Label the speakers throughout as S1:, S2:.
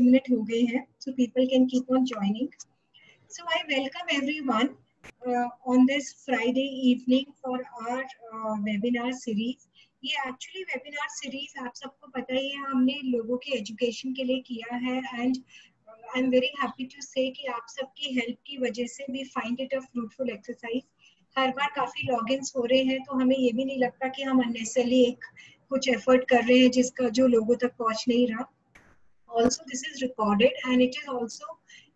S1: minute हो गए हैं, so people can keep on joining. So I welcome everyone on this Friday evening for our webinar series. ये actually webinar series आप सबको पता ही है, हमने लोगों के education के लिए किया है, and I'm very happy to say कि आप सबकी help की वजह से we find it a fruitful exercise. हर बार काफी logins हो रहे हैं, तो हमें ये भी नहीं लगता कि हम unnecessarily एक कुछ effort कर रहे हैं जिसका जो लोगों तक पहुंच नहीं रहा. Also this is recorded and it is also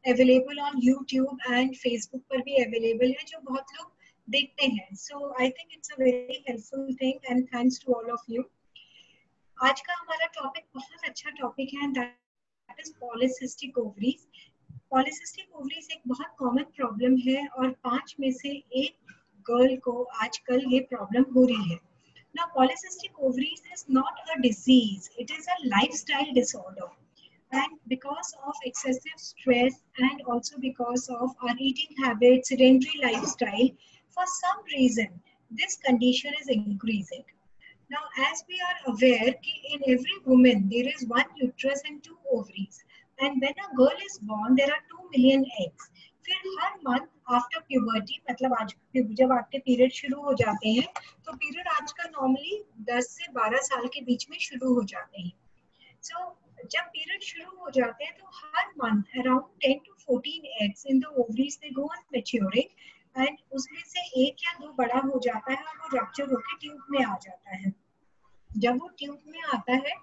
S1: available on YouTube and Facebook पर भी available है, जो बहुत लोग देखते हैं. So I think it's a very helpful thing and thanks to all of you. आज का हमारा टॉपिक बहुत अच्छा टॉपिक है, that is polycystic ovaries. Polycystic ovaries एक बहुत कॉमन प्रॉब्लम है और 5 में से एक गर्ल को आजकल ये प्रॉब्लम हो रही है. Now polycystic ovaries is not a disease, it is a lifestyle disorder. And because of excessive stress and also because of our eating habits, sedentary lifestyle, for some reason this condition is increasing. Now as we are aware that in every woman there is one uterus and 2 ovaries, and when a girl is born there are 2 million eggs. फिर हर month after puberty, मतलब आज जब आपके period शुरू हो जाते हैं, तो पीरियड आजकल नॉर्मली 10 से 12 साल के बीच में शुरू हो जाते हैं. So जब पीरियड शुरू हो जाते हैं तो हर month around 10 to 14 eggs in the ovaries they go on maturing, and उसमें से एक या दो बड़ा हो जाता है और वो रप्चर होकर ट्यूब में आ जाता है. जब वो ट्यूब में आता है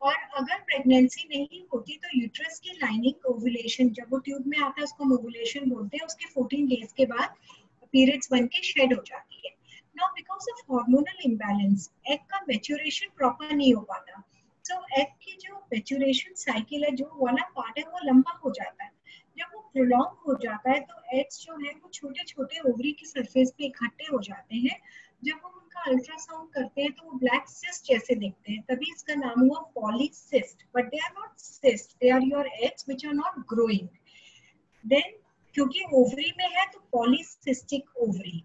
S1: और अगर प्रेगनेंसी नहीं होती तो यूट्रस की लाइनिंग ओवुलेशन, जब वो ट्यूब में आता है उसको ओवुलेशन बोलते हैं, उसके 14 डेज के बाद पीरियड्स बनके शेड हो जाती है. Now because of hormonal imbalance egg का मैच्योरेशन प्रॉपर नहीं हो पाता. So एग की जो मैच्योरेशन साइकिल है, जो वाला पार्ट है, वो लंबा हो जाता है. जब वो प्रोलॉन्ग हो जाता है तो एग्स जो है वो छोटे छोटे ओवरी की सरफेस पे इकट्ठे हो जाते हैं. जब हम उनका अल्ट्रासाउंड करते हैं तो वो ब्लैक सिस्ट जैसे दिखते हैं, तभी इसका नाम हुआ polycyst. But they are not cyst, they are your eggs which are not growing. Then क्योंकि ओवरी में है तो पॉलीसिस्टिक ओवरी.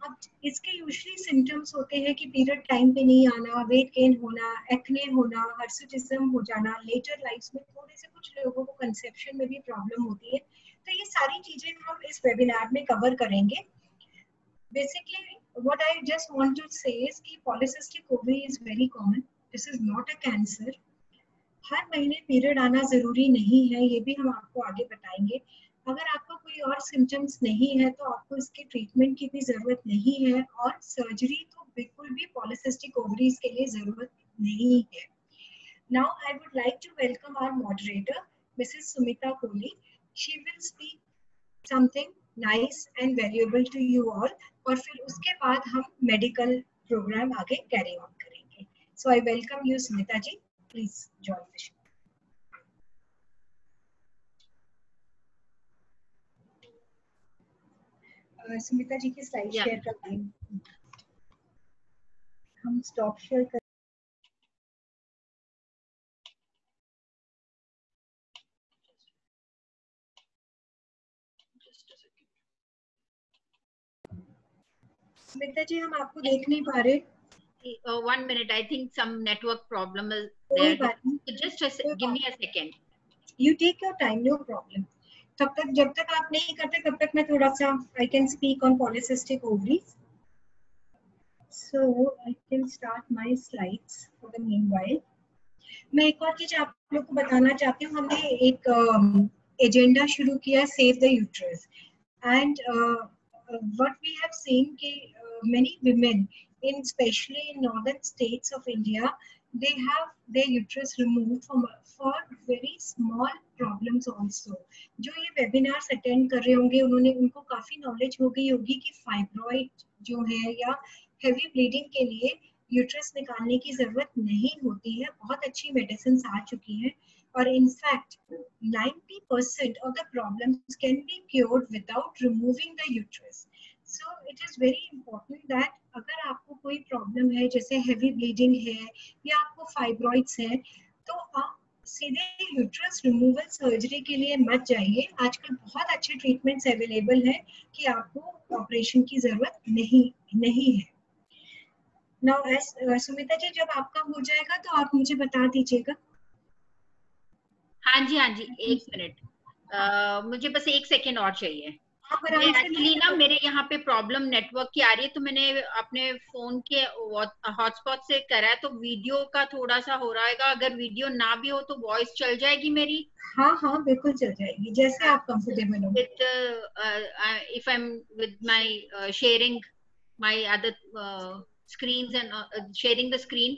S1: अब इसके यूजुअली सिम्टम्स होते हैं कि पीरियड टाइम पे नहीं आना, वेट गेन होना, एक्ने होना, हर्सुटिज्म हो जाना, लेटर लाइफ में थोड़े से कुछ लोगों को कंसेप्शन में भी प्रॉब्लम होती है. तो ये सारी चीजें हम इस वेबिनार में कवर करेंगे. Basically what I just want to say is कि polycystic ovary is very common. This is not a cancer. हर महीने पीरियड आना जरूरी नहीं है, ये भी हम आपको आगे बताएंगे. अगर आपको कोई और सिम्टम्स नहीं है तो आपको इसके ट्रीटमेंट की भी जरूरत नहीं है, और सर्जरी तो बिल्कुल भी पॉलीसिस्टिक ओवरीज के लिए जरूरत नहीं है. Now I would like to welcome our moderator Mrs Sumita Kohli. She will speak something nice and valuable to you all, और फिर उसके बाद हम मेडिकल प्रोग्राम आगे कैरी ऑन करेंगे. So I welcome you Sumita ji, please join the show. Sumita ji की slide share कर दें. हम स्टॉप शेयर कर. सुमिता जी हम आपको देख नहीं पा रहे.
S2: 1 minute, I think some network problem is
S1: कोई
S2: there.
S1: बात नहीं.
S2: Just give me a second.
S1: You take your time, no problem. तब तक जब तक आप नहीं करते तब तक मैं थोड़ा सा I can speak on polycystic ovaries. So I can start my slides for the meanwhile. मैं एक और चीज आप लोग को बताना चाहती हूँ. हमने एक एजेंडा शुरू किया, save the uterus, and what we have seen कि many women in especially in northern states of India, they have their uterus removed for very small problems also. जो ये webinars attend कर रहे होंगे उन्होंने उनको काफी knowledge हो गई होगी कि फाइब्रॉइड जो है या हेवी ब्लीडिंग के लिए यूट्रस निकालने की जरूरत नहीं होती है. बहुत अच्छी मेडिसिन आ चुकी हैं, और in fact 90% of the problems can be cured without removing the uterus. So it is very important that अगर आपको कोई प्रॉब्लम है, जैसे हेवी ब्लीडिंग है या आपको फाइब्रॉइड्स है, तो आप सीधे यूट्रस रिमूवल सर्जरी के लिए मत जाइए. आजकल बहुत अच्छे ट्रीटमेंट्स अवेलेबल हैं कि आपको ऑपरेशन की जरूरत नहीं है. नाउ सुमिता जी जब आपका हो जाएगा तो आप मुझे बता दीजिएगा.
S2: हाँ जी, एक मिनट, मुझे बस एक सेकेंड और चाहिए। एक्चुअली ना मेरे यहाँ पे प्रॉब्लम नेटवर्क की आ रही है, तो मैंने अपने फोन के हॉटस्पॉट से करा है, तो वीडियो का थोड़ा सा हो रहा है। अगर वीडियो ना भी हो तो वॉइस चल जाएगी मेरी?
S1: हाँ हाँ बिल्कुल चल जाएगी, जैसे आप कंफर्टेबल हो।
S2: With if I am with my sharing my other screens and sharing the screen.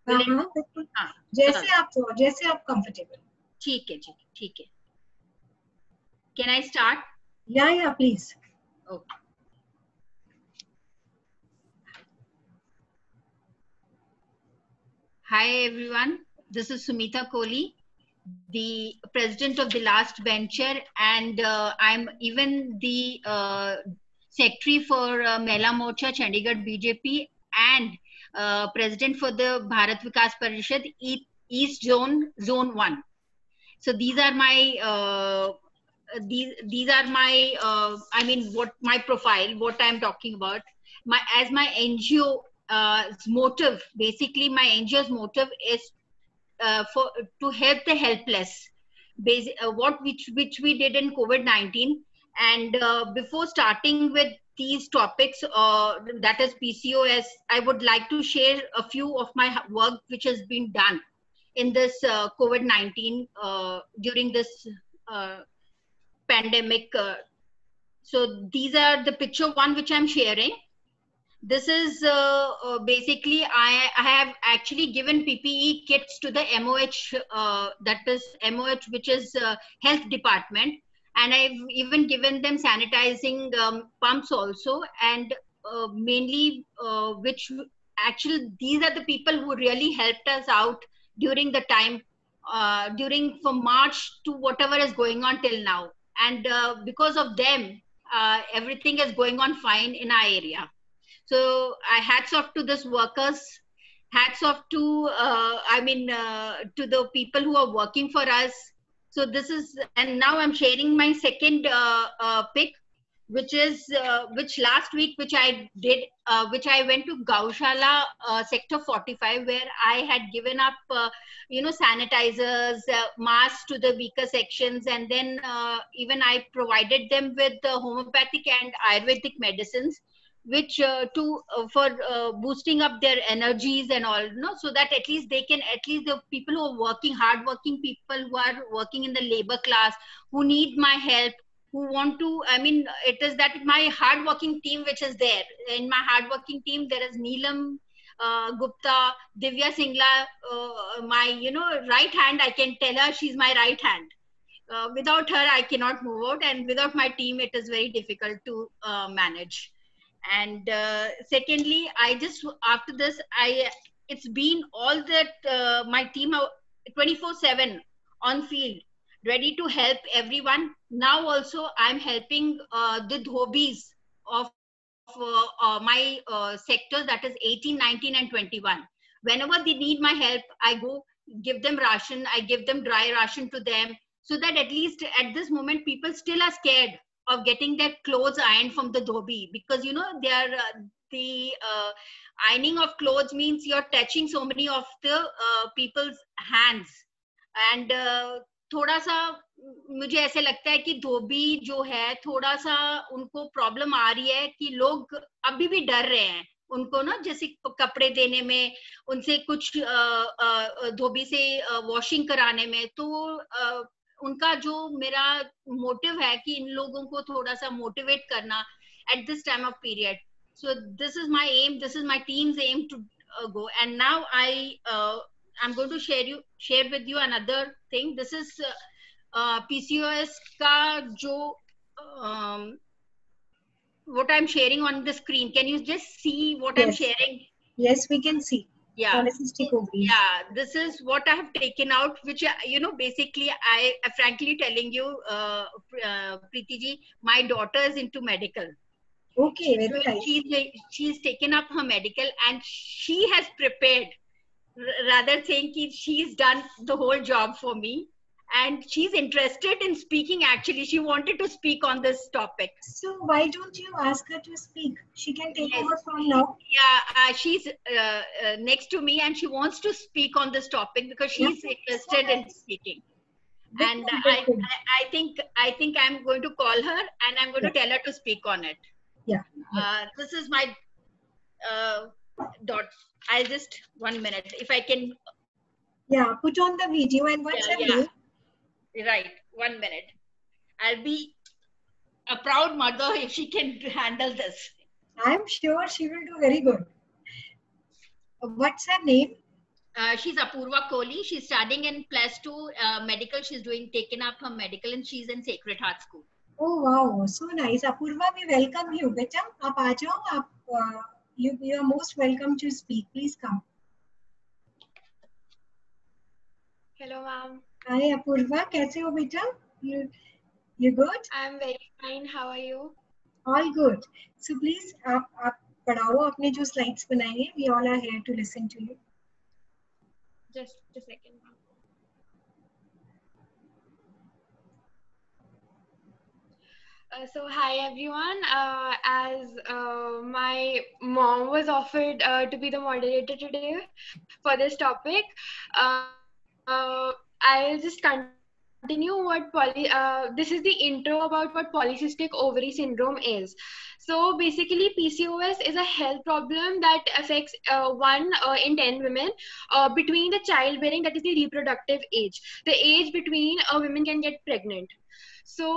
S1: हाँ हाँ बिल्कुल, जैसे आप कंफर्टेबल।
S2: ठीक है। Can I start?
S1: Yeah, please.
S2: Okay. Hi everyone, this is Sumita Kohli, the president of the Last Venture, and I'm even the secretary for Mehla Morcha Chandigarh BJP and president for the Bharat Vikas Parishad East Zone 1. So these are my these are my I mean what my profile, what I'm talking about. My NGO motive, basically my NGO's motive is to help the helpless. Which we did in COVID-19, and before starting with these topics, that is PCOS, I would like to share a few of my work which has been done in this COVID-19 during this pandemic. So these are the picture one which I'm sharing. This is basically I have actually given PPE kits to the MOH, that is MOH, which is health department, and I've even given them sanitizing pumps also, and mainly which actually these are the people who really helped us out during the time, during from March to whatever is going on till now, and because of them everything is going on fine in our area. So hats off to these workers, hats off to to the people who are working for us. So this is, and now I'm sharing my second pic, which is which last week which I did, which I went to Gaushala sector 45, where I had given up sanitizers, masks to the weaker sections, and then even I provided them with homeopathic and Ayurvedic medicines, which for boosting up their energies and all, so that at least they can, at least the people who are working, hard working people who are working in the labor class, who need my help, who want to, it is that my hard working team which is there. In my hard working team there is Neelam Gupta, Divya Singla, my right hand, I can tell her she's my right hand. Without her I cannot move out, and without my team it is very difficult to manage. And secondly, I just, after this, it's been all that my team are 24/7 on field, ready to help everyone. Now also I'm helping the dhobis of my sectors, that is 18, 19 and 21. Whenever they need my help, I go give them ration, I give them dry ration to them, so that at least at this moment people still are scared of getting their clothes ironed from the dhobi, because they are the ironing of clothes means you're touching so many of the people's hands, and थोड़ा सा मुझे ऐसे लगता है कि धोबी जो है थोड़ा सा उनको प्रॉब्लम आ रही है कि लोग अभी भी डर रहे हैं उनको ना, जैसे कपड़े देने में, उनसे कुछ धोबी से वॉशिंग कराने में, तो उनका जो मेरा मोटिव है कि इन लोगों को थोड़ा सा मोटिवेट करना at this time of period. So this is my aim, this is my team's aim to go. And now I'm going to share with you another thing. This is PCOS ka jo what I'm sharing on the screen. Can you just see what I'm sharing?
S1: Yes, we can see.
S2: Yeah. Yeah, this is what I have taken out, which basically I frankly telling you, Preeti ji, my daughter is into medical.
S1: Okay, very nice.
S2: She's taken up her medical, and she has prepared, rather saying that she's done the whole job for me, and she's interested in speaking. Actually, she wanted to speak on this topic.
S1: So why don't you ask her to speak? She can take over from now.
S2: Yeah, she's next to me, and she wants to speak on this topic because she's interested in speaking. And I think I'm going to call her and I'm going to tell her to speak on it.
S1: Yeah.
S2: This is my dot. I'll just 1 minute if I can.
S1: Yeah, put on the video and what's her name?
S2: Right, 1 minute. I'll be a proud mother if she can handle this.
S1: I'm sure she will do very good. What's her name?
S2: She's Apurva Kohli. She's studying in +2 medical. She's taken up her medical and she's in Sacred Heart School.
S1: Oh wow, so nice. Apurva, we welcome you. Beta, आप आ जाओ. You are most welcome to speak. Please come.
S3: Hello, ma'am.
S1: Hi, Apurva. कैसे हो बेटा? You good?
S3: I'm very fine. How are you?
S1: All good. So please, आप पढ़ाओ अपने जो slides बनाए हैं. We all are here to listen to you.
S3: Just a second. So hi everyone. As my mom was offered to be the moderator today for this topic, I'll just continue what this is the intro about what polycystic ovary syndrome is. So basically PCOS is a health problem that affects 1 in 10 women between the childbearing, that is the reproductive age, the age between women can get pregnant. So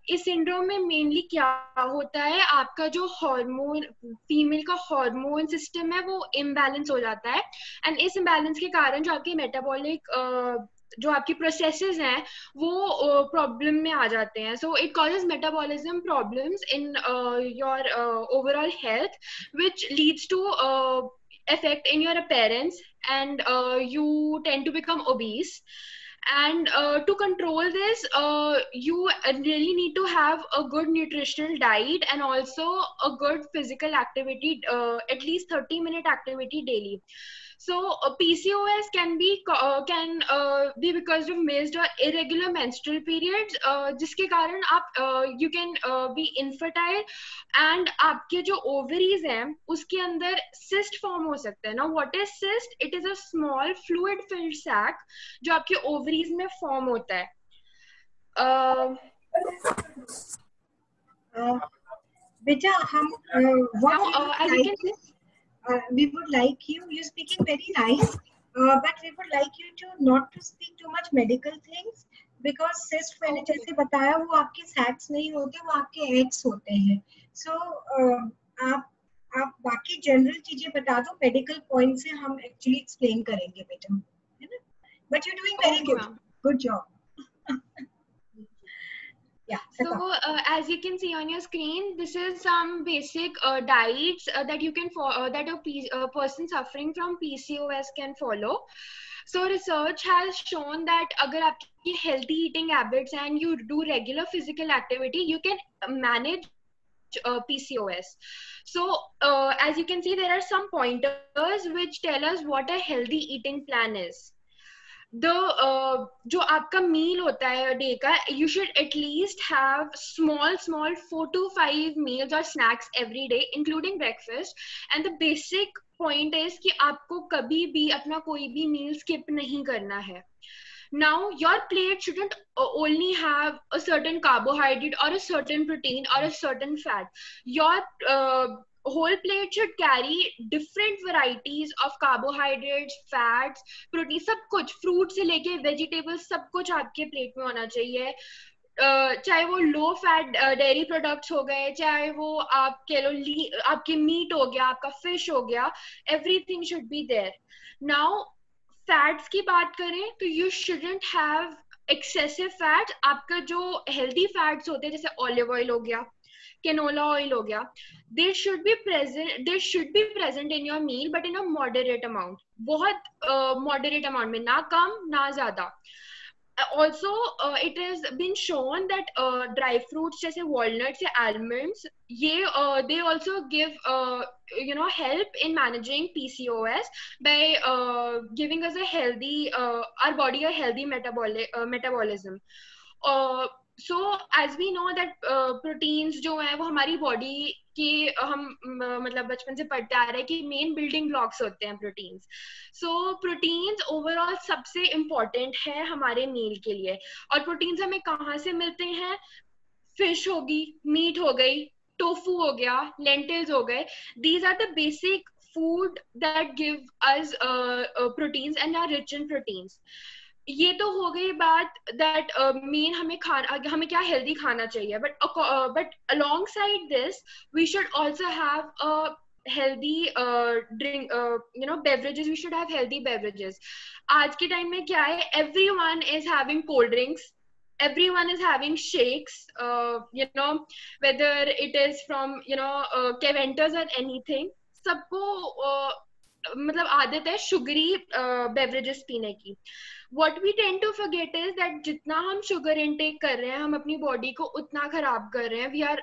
S3: इस syndrome में mainly क्या होता है, आपका जो hormone, female का hormone system है वो इम्बैलेंस हो जाता है एंड इस इम्बैलेंस के कारण जो आपके मेटाबॉलिक जो आपकी प्रोसेसेस हैं वो प्रॉब्लम में आ जाते हैं. So it causes metabolism problems in your overall health which leads to effect in your appearance and you tend to become obese. And to control this, you really need to have a good nutritional diet and also a good physical activity, at least 30-minute activity daily. So PCOS can be because of missed or irregular menstrual periods, जिसके कारण आप you can be infertile and आपके जो ovaries हैं उसके अंदर cyst form हो सकता है. Now what is cyst? It is a small fluid filled sac जो आपके ovaries में form होता है.
S1: बेटा हम
S3: as you can see,
S1: we would like you. You're speaking very nice, but we would like you to not to speak too much medical things because cyst मैंने जैसे बताया वो आपके sacs नहीं होते, वो आपके eggs होते हैं. So आप बाकी general चीजें बता दो, medical points से हम actually explain करेंगे बेटा, है ना? But you're doing very good. Good job. Yeah.
S3: So as you can see on your screen, this is some basic diets that you can that a person suffering from PCOS can follow. So research has shown that अगर आपकी healthy eating habits and you do regular physical activity, you can manage PCOS. So as you can see, there are some pointers which tell us what a healthy eating plan is. जो आपका मील होता है day का, you should at least have small 4 to 5 meals or snacks every day including breakfast. And the basic point is कि आपको कभी भी अपना कोई भी meal skip नहीं करना है. Now your plate shouldn't only have a certain carbohydrate or a certain protein or a certain fat. Your whole plate should carry different varieties of carbohydrates, fats, protein, सब कुछ, fruit से लेके vegetables, सब कुछ आपके plate में होना चाहिए. चाहे वो low fat dairy products हो गए, चाहे वो आपके meat हो गया, आपका fish हो गया, everything should be there. Now fats की बात करें तो you shouldn't have excessive fats. आपका जो healthy fats होते हैं जैसे olive oil हो गया, canola oil हो गया, they should be present in your meal but in a moderate amount. बहुत moderate amount में, ना कम ना ज़्यादा. Also it has been shown that dry fruits जैसे walnuts या almonds, they also give help in managing PCOS by giving us a healthy our body a healthy metabolism. So as we know that proteins जो है वो हमारी body कि हम मतलब बचपन से पढ़ते आ रहे हैं कि मेन बिल्डिंग ब्लॉक्स होते हैं प्रोटीन्स. सो प्रोटीन्स ओवरऑल सबसे इम्पोर्टेंट है हमारे मील के लिए. और प्रोटीन्स हमें कहाँ से मिलते हैं? फिश होगी, मीट हो गई, टोफू हो गया, लेंटिल्स हो गए. These are the basic food that give us proteins and are rich in proteins. ये तो हो गई बात that मेन हमें क्या हेल्दी खाना चाहिए. But alongside this we should also have a healthy drink, beverages. We should have healthy beverages. आज के टाइम में क्या है? Everyone is having cold drinks, everyone is having shakes, whether it is from Keventas or anything. सबको मतलब आदत है sugary beverages पीने की. What we tend to forget is that जितना हम शुगर इनटेक कर रहे हैं, हम अपनी बॉडी को उतना खराब कर रहे हैं. We are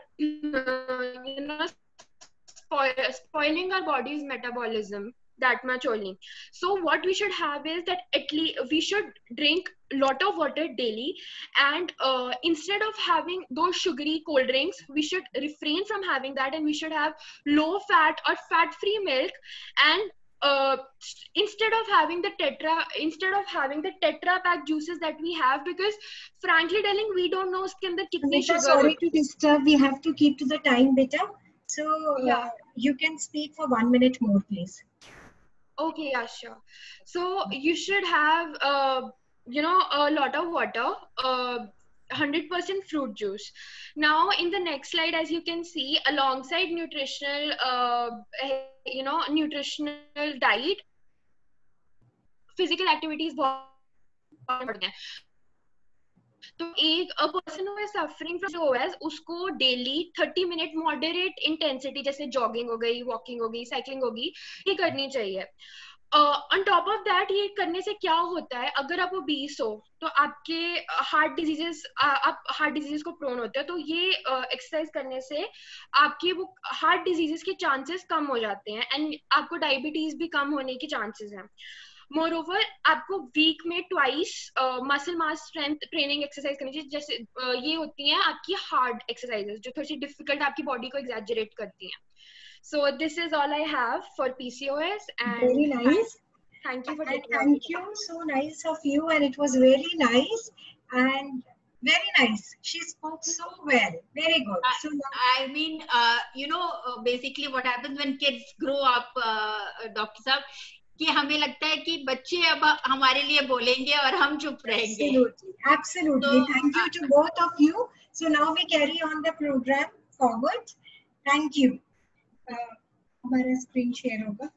S3: spoiling our body's metabolism that much only. So what we should have is that at least we should drink lot of water daily, and instead of having those sugary cold drinks, we should refrain from having that, and we should have low fat or fat free milk. And instead of having the tetra pack juices that we have, because frankly telling, we don't know uske andar kitni sugar.
S1: Sorry to disturb, we have to keep to the time, beta. So
S3: yeah,
S1: you can speak for 1 minute more, please.
S3: Okay, yeah, sure. So you should have a lot of water, 100% fruit juice. Now in the next slide, as you can see, alongside nutritional diet, physical activities बहुत important है. तो एक a person who is suffering from PCOS, उसको daily 30 minute moderate intensity जैसे jogging हो गई, walking हो गई, cycling होगी, ये करनी चाहिए. On top of that, ये करने से क्या होता है? अगर आप obese हो तो आपके हार्ट डिजीजेस को प्रोन होते हैं. तो ये एक्सरसाइज करने से आपके वो हार्ट डिजीजेस के चांसेस कम हो जाते हैं, एंड आपको डायबिटीज भी कम होने के चांसेस हैं. मोरओवर आपको वीक में twice muscle mass strength training exercise करनी चाहिए. जैसे ये होती हैं आपकी हार्ड एक्सरसाइजेस जो थोड़ी सी डिफिकल्ट आपकी बॉडी को एग्जैजरेट करती हैं. So this is all I have for PCOS, and
S1: very nice.
S3: Thank you for taking
S1: thank you. So nice of you, and it was very nice and very nice. She spoke so well. Very good. So
S2: I mean, basically what happens when kids grow up, Dr. Saab, कि हमें लगता है कि बच्चे अब हमारे लिए बोलेंगे और हम चुप रहेंगे.
S1: Absolutely. So, thank you to both of you. So now we carry on the program forward. Thank you. हमारा स्क्रीन शेयर होगा.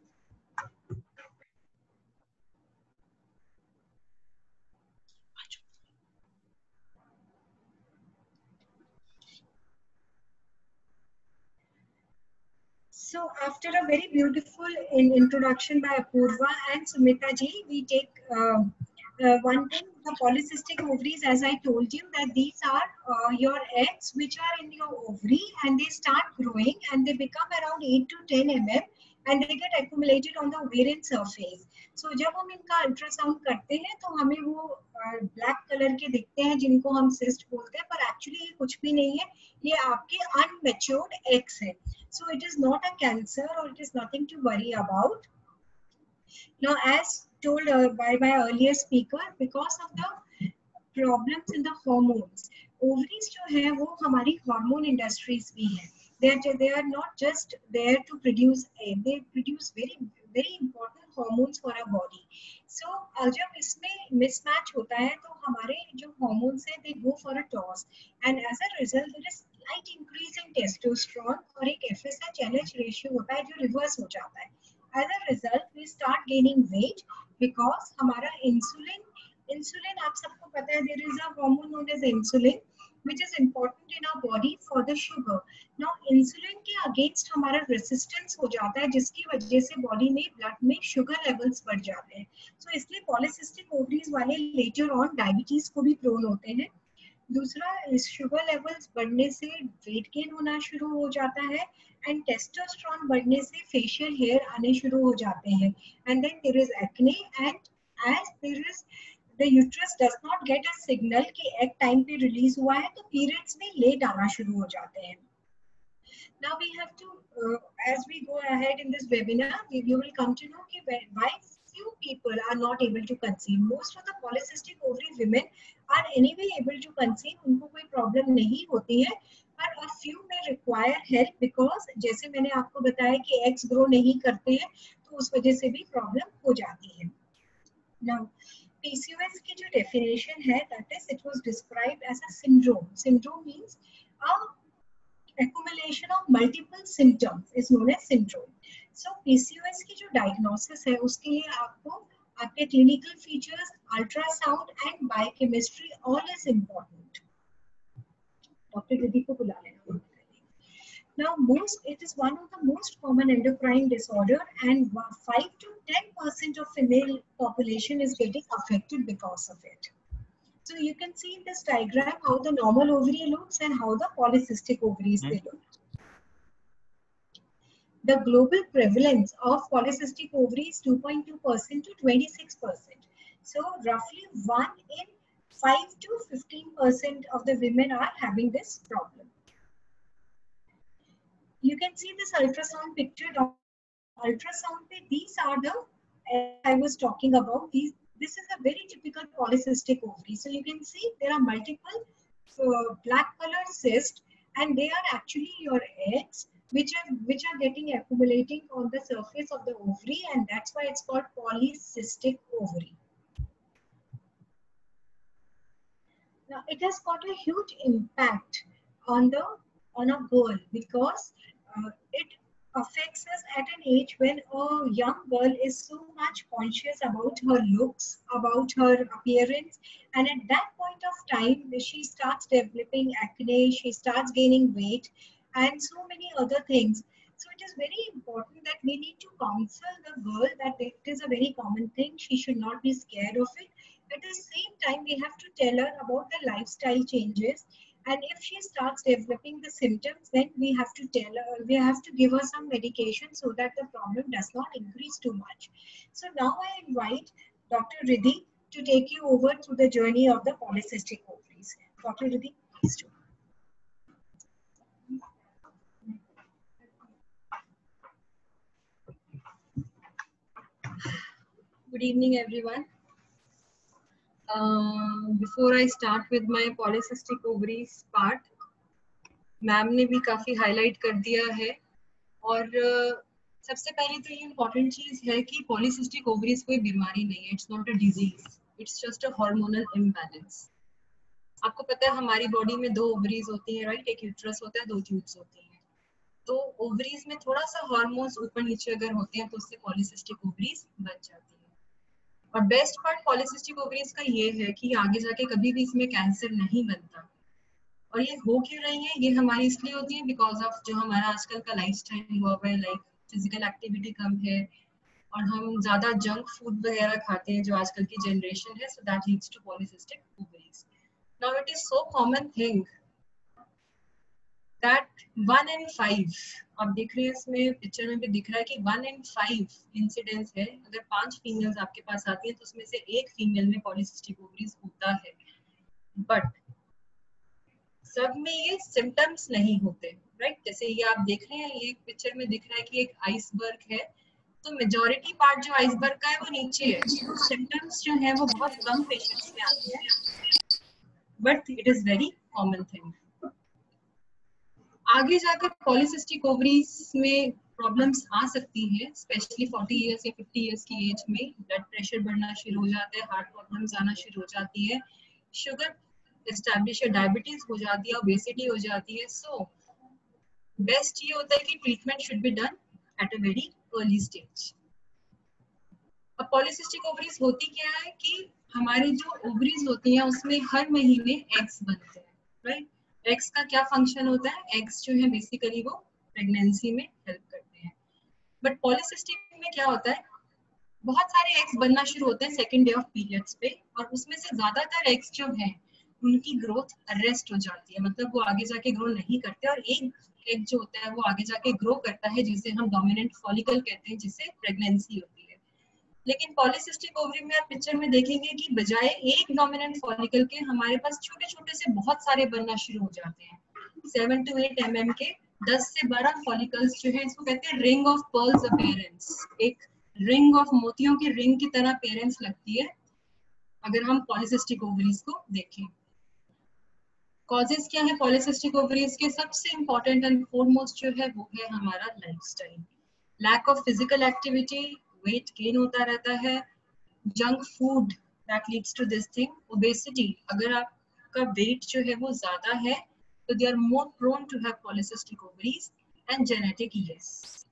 S1: So after a very beautiful introduction by Apurva and Sumita ji, we take one thing, the polycystic ovaries, as I told you, that these are your eggs which are in your ovary, and they start growing and they become around 8 to 10 mm, and they get accumulated on the ovarian surface. So जब हम इनका ultrasound करते हैं तो हमें वो black colour के दिखते हैं जिनको हम सिस्ट बोलते हैं, पर एक्चुअली ये कुछ भी नहीं है, ये आपके अनमेच्योर्ड एग्स है. So it is not a cancer, or it is nothing to worry about. Now, as told by my earlier speaker, because of the problems in the hormones, ovaries जो है वो हमारी hormone industries भी हैं. They are not just there to produce egg, they produce very important hormones for our body. So जब इसमें mismatch होता है तो हमारे जो hormones हैं they go for a toss, and as a result there is slight increase in testosterone और एक FSH-LH ratio होता है जो reverse हो जाता है. As a result we start gaining weight because हमारा insulin आप सबको पता है, there is a hormone known as insulin which is important in our body for the sugar. Now insulin के against हमारा resistance हो जाता है जिसकी वजह से body में blood में sugar levels बढ़ जाते हैं. So इसलिए polycystic ovaries वाले later on diabetes को भी prone होते हैं. दूसरा, इस शुगर लेवल्स बढ़ने से वेट गेन होना शुरू हो जाता है, एंड टेस्टोस्टेरोन बढ़ने से फेशियल हेयर आने शुरू हो जाते हैं, and then there is acne, and as there is the uterus does not get a signal कि एग टाइम पे रिलीज हुआ है तो पीरियड्स में लेट आना शुरू हो जाते हैं. Now we have to, as we go ahead in this webinar, you will come to know why few people are not able to conceive. Most of the polycystic ovary women are anyway able to conceive. उनको कोई problem नहीं होती है, but a few may require help because जैसे मैंने आपको बताया कि eggs grow नहीं करते हैं, तो उस वजह से भी problem हो जाती है. Now, PCOS की जो definition है, that is, it was described as a syndrome. Syndrome means a accumulation of multiple symptoms is known as syndrome. So PCOS की जो diagnosis है उसके लिए आपको आपके clinical features, ultrasound and biochemistry all is important. Doctor दीदी को बुला लेना. Now it is one of the most common endocrine disorder and 5 to 10% of female population is getting affected because of it. So you can see in this diagram how the normal ovary looks and how the polycystic ovaries they look. The global prevalence of polycystic ovaries is 2.2% to 26%. So roughly 1 in 5 to 15% of the women are having this problem. You can see this ultrasound picture. Ultrasound, these are the, I was talking about, this is a very typical polycystic ovary. So you can see there are multiple black color cysts, and they are actually your eggs which are getting accumulating on the surface of the ovary, and that's why it's called polycystic ovary. Now it has got a huge impact on a girl because it affects us at an age when a young girl is so much conscious about her looks, about her appearance, and at that point of time she starts developing acne, she starts gaining weight and so many other things. So it is very important that we need to counsel the girl that it is a very common thing, she should not be scared of it. At the same time, we have to tell her about the lifestyle changes. And if she starts developing the symptoms, then we have to tell her, we have to give her some medication so that the problem does not increase too much. So now I invite Dr. Riddhi to take you over through the journey of the polycystic ovaries. Dr. Riddhi, please do.
S4: Good evening, everyone. Before I start with my polycystic ovaries part, ma'am ने भी काफी highlight कर दिया है और सबसे पहले तो ये इम्पोर्टेंट चीज है कि पॉलीसिस्टिक ओवरीज कोई बीमारी नहीं है, it's not a disease, it's just a hormonal imbalance. आपको पता है हमारी बॉडी में 2 ओवरीज होती हैं, राइट? एक यूट्रस होता है, 2 ट्यूब्स होती हैं. तो ओवरीज में थोड़ा सा हार्मोन्स ऊपर नीचे अगर होते हैं तो उससे पॉलीसिस्टिक ओवरीज बन जाती है. और बेस्ट पार्ट पॉलीसिस्टिक ओवरीज का ये है कि आगे जाके कभी भी इसमें कैंसर नहीं बनता. और ये हो क्यों रही है? ये हमारी इसलिए होती है बिकॉज ऑफ जो हमारा आजकल का लाइफस्टाइल हुआ है, लाइक फिजिकल एक्टिविटी कम है और हम ज्यादा जंक फूड वगैरह खाते हैं जो आजकल की जनरेशन है. So that leads to polycystic ovaries. Now it is so common thing that 1 in 5, आप देख रहे हैं इसमें पिक्चर में भी दिख रहा है कि 1 in 5 इंसिडेंस है. अगर 5 फीमेल्स आपके पास आती है तो उसमें से एक फीमेल में पॉलीसिस्टिक ओवरीज होता है. बट सब में ये सिम्टम्स नहीं होते, राइट? जैसे ये आप देख रहे हैं, ये पिक्चर में दिख रहा है कि एक आइसबर्ग है, तो मेजॉरिटी पार्ट जो आइसबर्ग का है वो नीचे है. तो सिम्टम्स जो है वो बहुत कम पेशेंट्स में आते हैं, but it is very common thing. आगे जाकर पॉलीसिस्टिक ओवरीज में प्रॉब्लम्स आ सकती हैं, स्पेशली 40 इयर्स या 50 इयर्स की एज में. ब्लड प्रेशर बढ़ना शुरू हो जाता है, हार्ट प्रॉब्लम्स आना शुरू हो जाती है, शुगर एस्टैब्लिश है, डायबिटीज हो जाती है, ओबेसिटी हो जाती है. सो बेस्ट ये होता है कि treatment should be done at a very early stage. अब पॉलीसिस्टिक ओवरीज होती क्या है कि हमारी जो ओवरीज होती हैं उसमें हर महीने एग्स बनते हैं, राइट? एग्स का क्या फंक्शन होता है? एग्स जो है बेसिकली वो प्रेगनेंसी में हेल्प करते हैं. बट पॉलीसिस्टिक में क्या होता है, बहुत सारे एग्स बनना शुरू होते हैं सेकेंड डे ऑफ पीरियड्स पे, और उसमें से ज्यादातर एग्स जो हैं उनकी ग्रोथ अरेस्ट हो जाती है, मतलब वो आगे जाके ग्रो नहीं करते, और एक एग जो होता है वो आगे जाके ग्रो करता है जिसे हम डोमिनेंट फॉलिकल कहते हैं, जिससे प्रेगनेंसी होती है. लेकिन पॉलीसिस्टिक ओवरी में आप पिक्चर में देखेंगे कि बजाय एक डोमिनेंट फॉलिकल के हमारे पास छोटे छोटे से बहुत सारे बनना शुरू हो जाते हैं, 7 to 8 mm के 10 से 12 फॉलिकल्स जो है, इसको कहते हैं रिंग ऑफ पर्ल्स अपीयरेंस, एक रिंग ऑफ मोतियों की रिंग की तरह अपीयरेंस लगती है अगर हम पॉलीसिस्टिक ओवरीज को देखें। कॉजेस क्या है पॉलीसिस्टिक ओवरीज के? सबसे इंपॉर्टेंट एंड फोरमोस्ट जो है वो है हमारा lifestyle, lack of physical activity, weight gain होता रहता है, junk food that leads to this thing, obesity, अगर आपका वेट जो है वो ज्यादा है तो they are more prone to have polycystic ovaries, and genetic, yes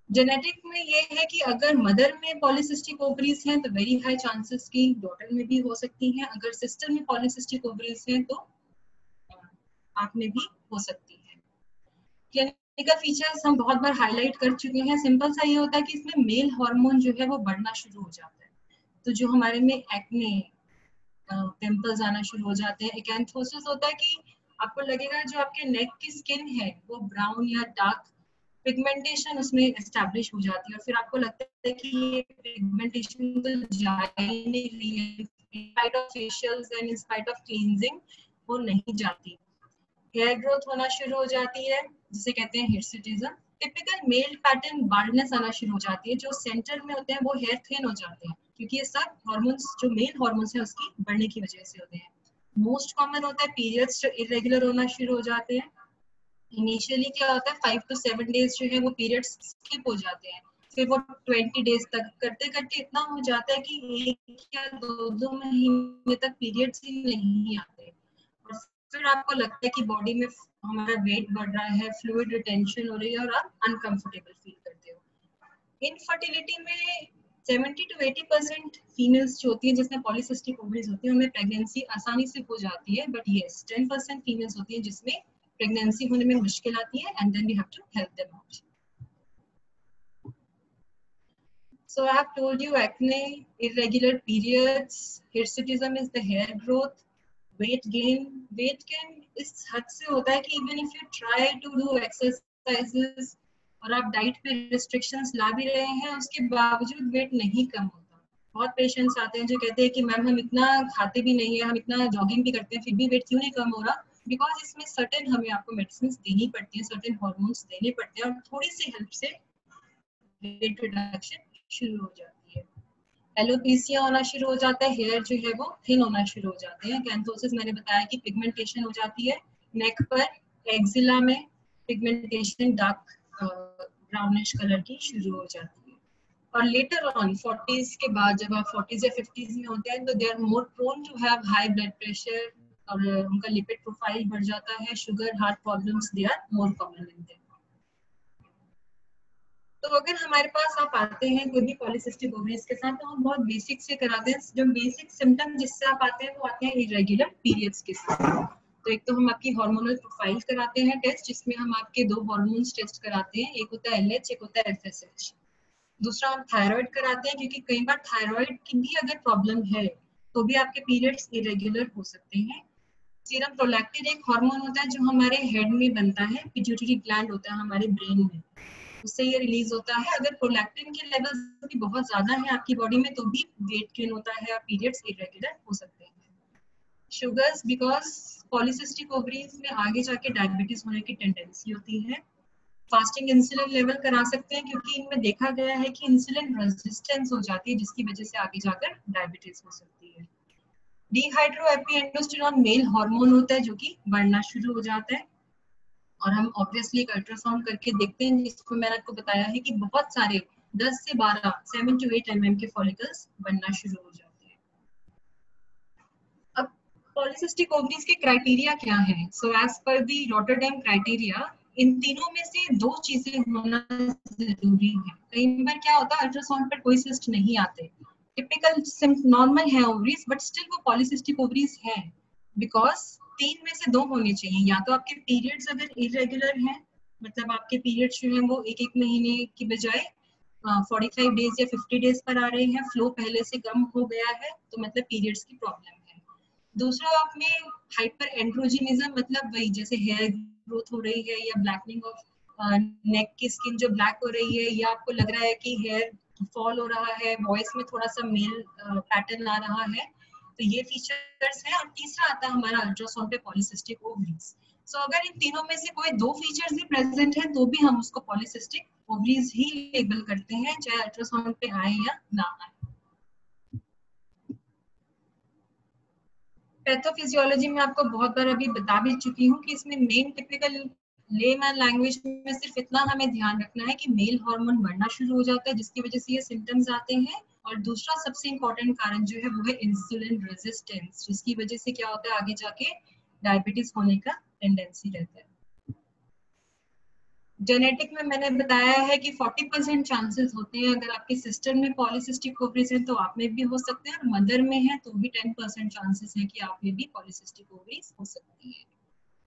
S4: genetic में ये है कि अगर मदर में पॉलीसिस्टिक ओवरीज हैं तो वेरी हाई चांसेस की डॉटर में भी हो सकती हैं, अगर सिस्टर में पॉलीसिस्टिक ओवरीज हैं तो आप में भी हो सकती है। क्लिनिकल फीचर्स हम बहुत बार हाईलाइट कर चुके हैं, सिंपल सा ये होता है कि इसमें मेल हार्मोन जो है वो बढ़ना शुरू हो जाता है, तो जो हमारे में एक्ने, पिंपल्स आना शुरू हो जाते हैं, एकैंथोसिस होता है कि आपको लगेगा जो आपके नेक की स्किन है वो ब्राउन या डार्क पिगमेंटेशन उसमें एस्टैब्लिश हो जाती है, और फिर आपको लगता है कि ये पिगमेंटेशन तो जा ही नहीं रही है, in spite of facials and in spite of cleansing वो नहीं जाती। हेयर ग्रोथ होना शुरू हो जाती है जिसे कहते हैं hirsutism. Typical male pattern baldness आना शुरू हो जाती है, जो सेंटर में होते हैं वो हेयर थिन हो जाते हैं क्योंकि ये सब हार्मोन्स जो मेल हार्मोन्स है उसकी बढ़ने की वजह से होते हैं। मोस्ट कॉमन होता है पीरियड्स जो इरेगुलर होना शुरू हो जाते हैं। इनिशियली क्या होता है 5 to 7 डेज जो है वो पीरियड्स स्किप हो जाते हैं, फिर वो 20 डेज तक करते करते इतना हो जाता है कि 1 या 2 महीने तक पीरियड्स ही नहीं आते, और फिर आपको लगता है कि बॉडी में हमारा वेट बढ़ रहा है, फ्लूइड रिटेंशन हो रही है और आप अनकंफर्टेबल फील करते हो। इनफर्टिलिटी में 70 to 80% फीमेल्स जो होती हैं जिसमें पॉलीसिस्टिक ओवरीज होती है उनमें प्रेगनेंसी आसानी से हो जाती है, बट यस 10% फीमेल्स होती हैं जिसमें प्रेगनेंसी होने में मुश्किल आती है, and then we have to help them out. So I have told you acne, irregular periods, hirsutism is the hair growth, weight gain. Weight gain इस हद से होता है कि even if you try to do exercises और आप diet पे restrictions ला भी रहे हैं उसके बावजूद वेट नहीं कम होता। बहुत पेशेंट्स आते हैं जो कहते हैं कि मैम हम इतना खाते भी नहीं है, हम इतना जॉगिंग भी करते हैं फिर भी वेट क्यों नहीं कम हो रहा? बिकॉज इसमें सर्टेन हमें आपको मेडिसिन देनी पड़ती है, सर्टेन हॉर्मोन्स देने पड़ते हैं और थोड़ी सी हेल्प से वेट रिडक्शन शुरू हो जाती है। एलोपेसिया होना शुरू हो जाता है, हेयर जो है वो थिन होना शुरू हो जाते हैं। कैंथोसिस मैंने बताया कि पिगमेंटेशन हो जाती है, नेक पर एक्जिला में पिगमेंटेशन डार्क ब्राउनिश कलर की शुरू हो जाती है, और लेटर ऑन 40s के बाद जब आप 40s या 50s में होते हैं तो they are more prone to have high blood pressure और उनका लिपिड प्रोफाइल बढ़ जाता है, sugar, heart problems they are more common in them. तो अगर हमारे पास आप आते हैं कोई भी पॉलीसिस्टिक ओवरीज के साथ तो हम बहुत बेसिक से कराते हैं, जो बेसिक सिम्टम जिससे आप आते हैं वो आते हैं इरेगुलर पीरियड्स के साथ। तो एक तो हम आपकी हार्मोनल प्रोफाइल कराते हैं टेस्ट, जिसमें हम आपके 2 हार्मोन्स टेस्ट कराते हैं, एक होता है LH, एक होता है FSH। दूसरा हम थायराइड कराते हैं क्योंकि कई बार थायराइड की भी अगर प्रॉब्लम है तो भी आपके पीरियड्स इरेगुलर हो सकते हैं। सीरम प्रोलैक्टिन एक हार्मोन होता है जो हमारे हेड में बनता है, पिट्यूटरी ग्लैंड होता है हमारे ब्रेन में, उससे ये रिलीज होता है। अगर प्रोलैक्टिन के लेवल्स भी बहुत ज्यादा है आपकी बॉडी में तो भी वेट गेन होता है और पीरियड्स इरेगुलर हो सकते हैं। शुगर्स, बिकॉज पॉलीसिस्टिक ओवरीज में आगे जाके डायबिटीज होने की टेंडेंसी होती है। फास्टिंग इंसुलिन लेवल करा सकते हैं क्योंकि इनमें देखा गया है कि इंसुलिन रेजिस्टेंस हो जाती है जिसकी वजह से आगे जाकर डायबिटीज हो सकती है। डिहाइड्रोएपिएंडोस्टेरोन मेल हार्मोन होता है जो कि बढ़ना शुरू हो जाता है, और हम ऑब्वियसली एक अल्ट्रासाउंड करके देखते हैं जिसको मैंने आपको बताया है कि बहुत सारे 10 से 12 7 to 8 mm के फॉलिकल्स बनना शुरू हो जाते हैं। अब पॉलीसिस्टिक ओवरीज के क्राइटेरिया क्या है? So as per the Rotterdam criteria इन तीनों में से 2 चीजें होना जरूरी है। कई बार क्या होता है अल्ट्रासाउंड पर कोई सिस्ट नहीं आते, टिपिकल नॉर्मल है ओवरीज बट स्टिल वो पॉलीसिस्टिक ओवरीज है, बिकॉज 3 में से 2 होने चाहिए। या तो आपके पीरियड्स अगर इरेगुलर हैं, मतलब आपके पीरियड्स जो हैं वो एक महीने की बजाय 45 डेज या 50 डेज पर आ रहे हैं, फ्लो पहले से कम हो गया है तो मतलब पीरियड्स की प्रॉब्लम है। दूसरा आपने हाइपर एंड्रोजिनिज्म, मतलब वही जैसे हेयर ग्रोथ हो रही है या ब्लैकनिंग ऑफ नेक की स्किन जो ब्लैक हो रही है, या आपको लग रहा है कि हेयर फॉल हो रहा है, वॉइस में थोड़ा सा मेल पैटर्न आ रहा है, तो ये फीचर्स है। और तीसरा आता है हमारा अल्ट्रासाउंड पे पॉलीसिस्टिक ओवरीज। सो अगर इन तीनों में से कोई 2 फीचर्स भी प्रेजेंट है तो भी हम उसको पॉलीसिस्टिक ओवरीज ही लेबल करते हैं, चाहे अल्ट्रासाउंड पे आए या ना आए। पैथोफिजियोलॉजी में आपको बहुत बार अभी बता भी चुकी हूँ कि इसमें मेन टिपिकल लेमैन लैंग्वेज में सिर्फ इतना हमें ध्यान रखना है कि मेल हार्मोन बढ़ना शुरू हो जाता है जिसकी वजह से ये सिम्टम्स आते हैं, और दूसरा सबसे इम्पोर्टेंट कारण जो है वो है इंसुलिन रेजिस्टेंस, जिसकी वजह से क्या होता है आगे जाके डायबिटीज होने का टेंडेंसी रहता है। जेनेटिक में मैंने बताया है कि 40% चांसेस होते हैं, अगर आपके सिस्टर में पॉलीसिस्टिक ओवरीज है तो आप में भी हो सकते हैं, और मदर में है तो भी 10% चांसेस है कि आप में भी पॉलीसिस्टिक ओवरीज हो सकती है।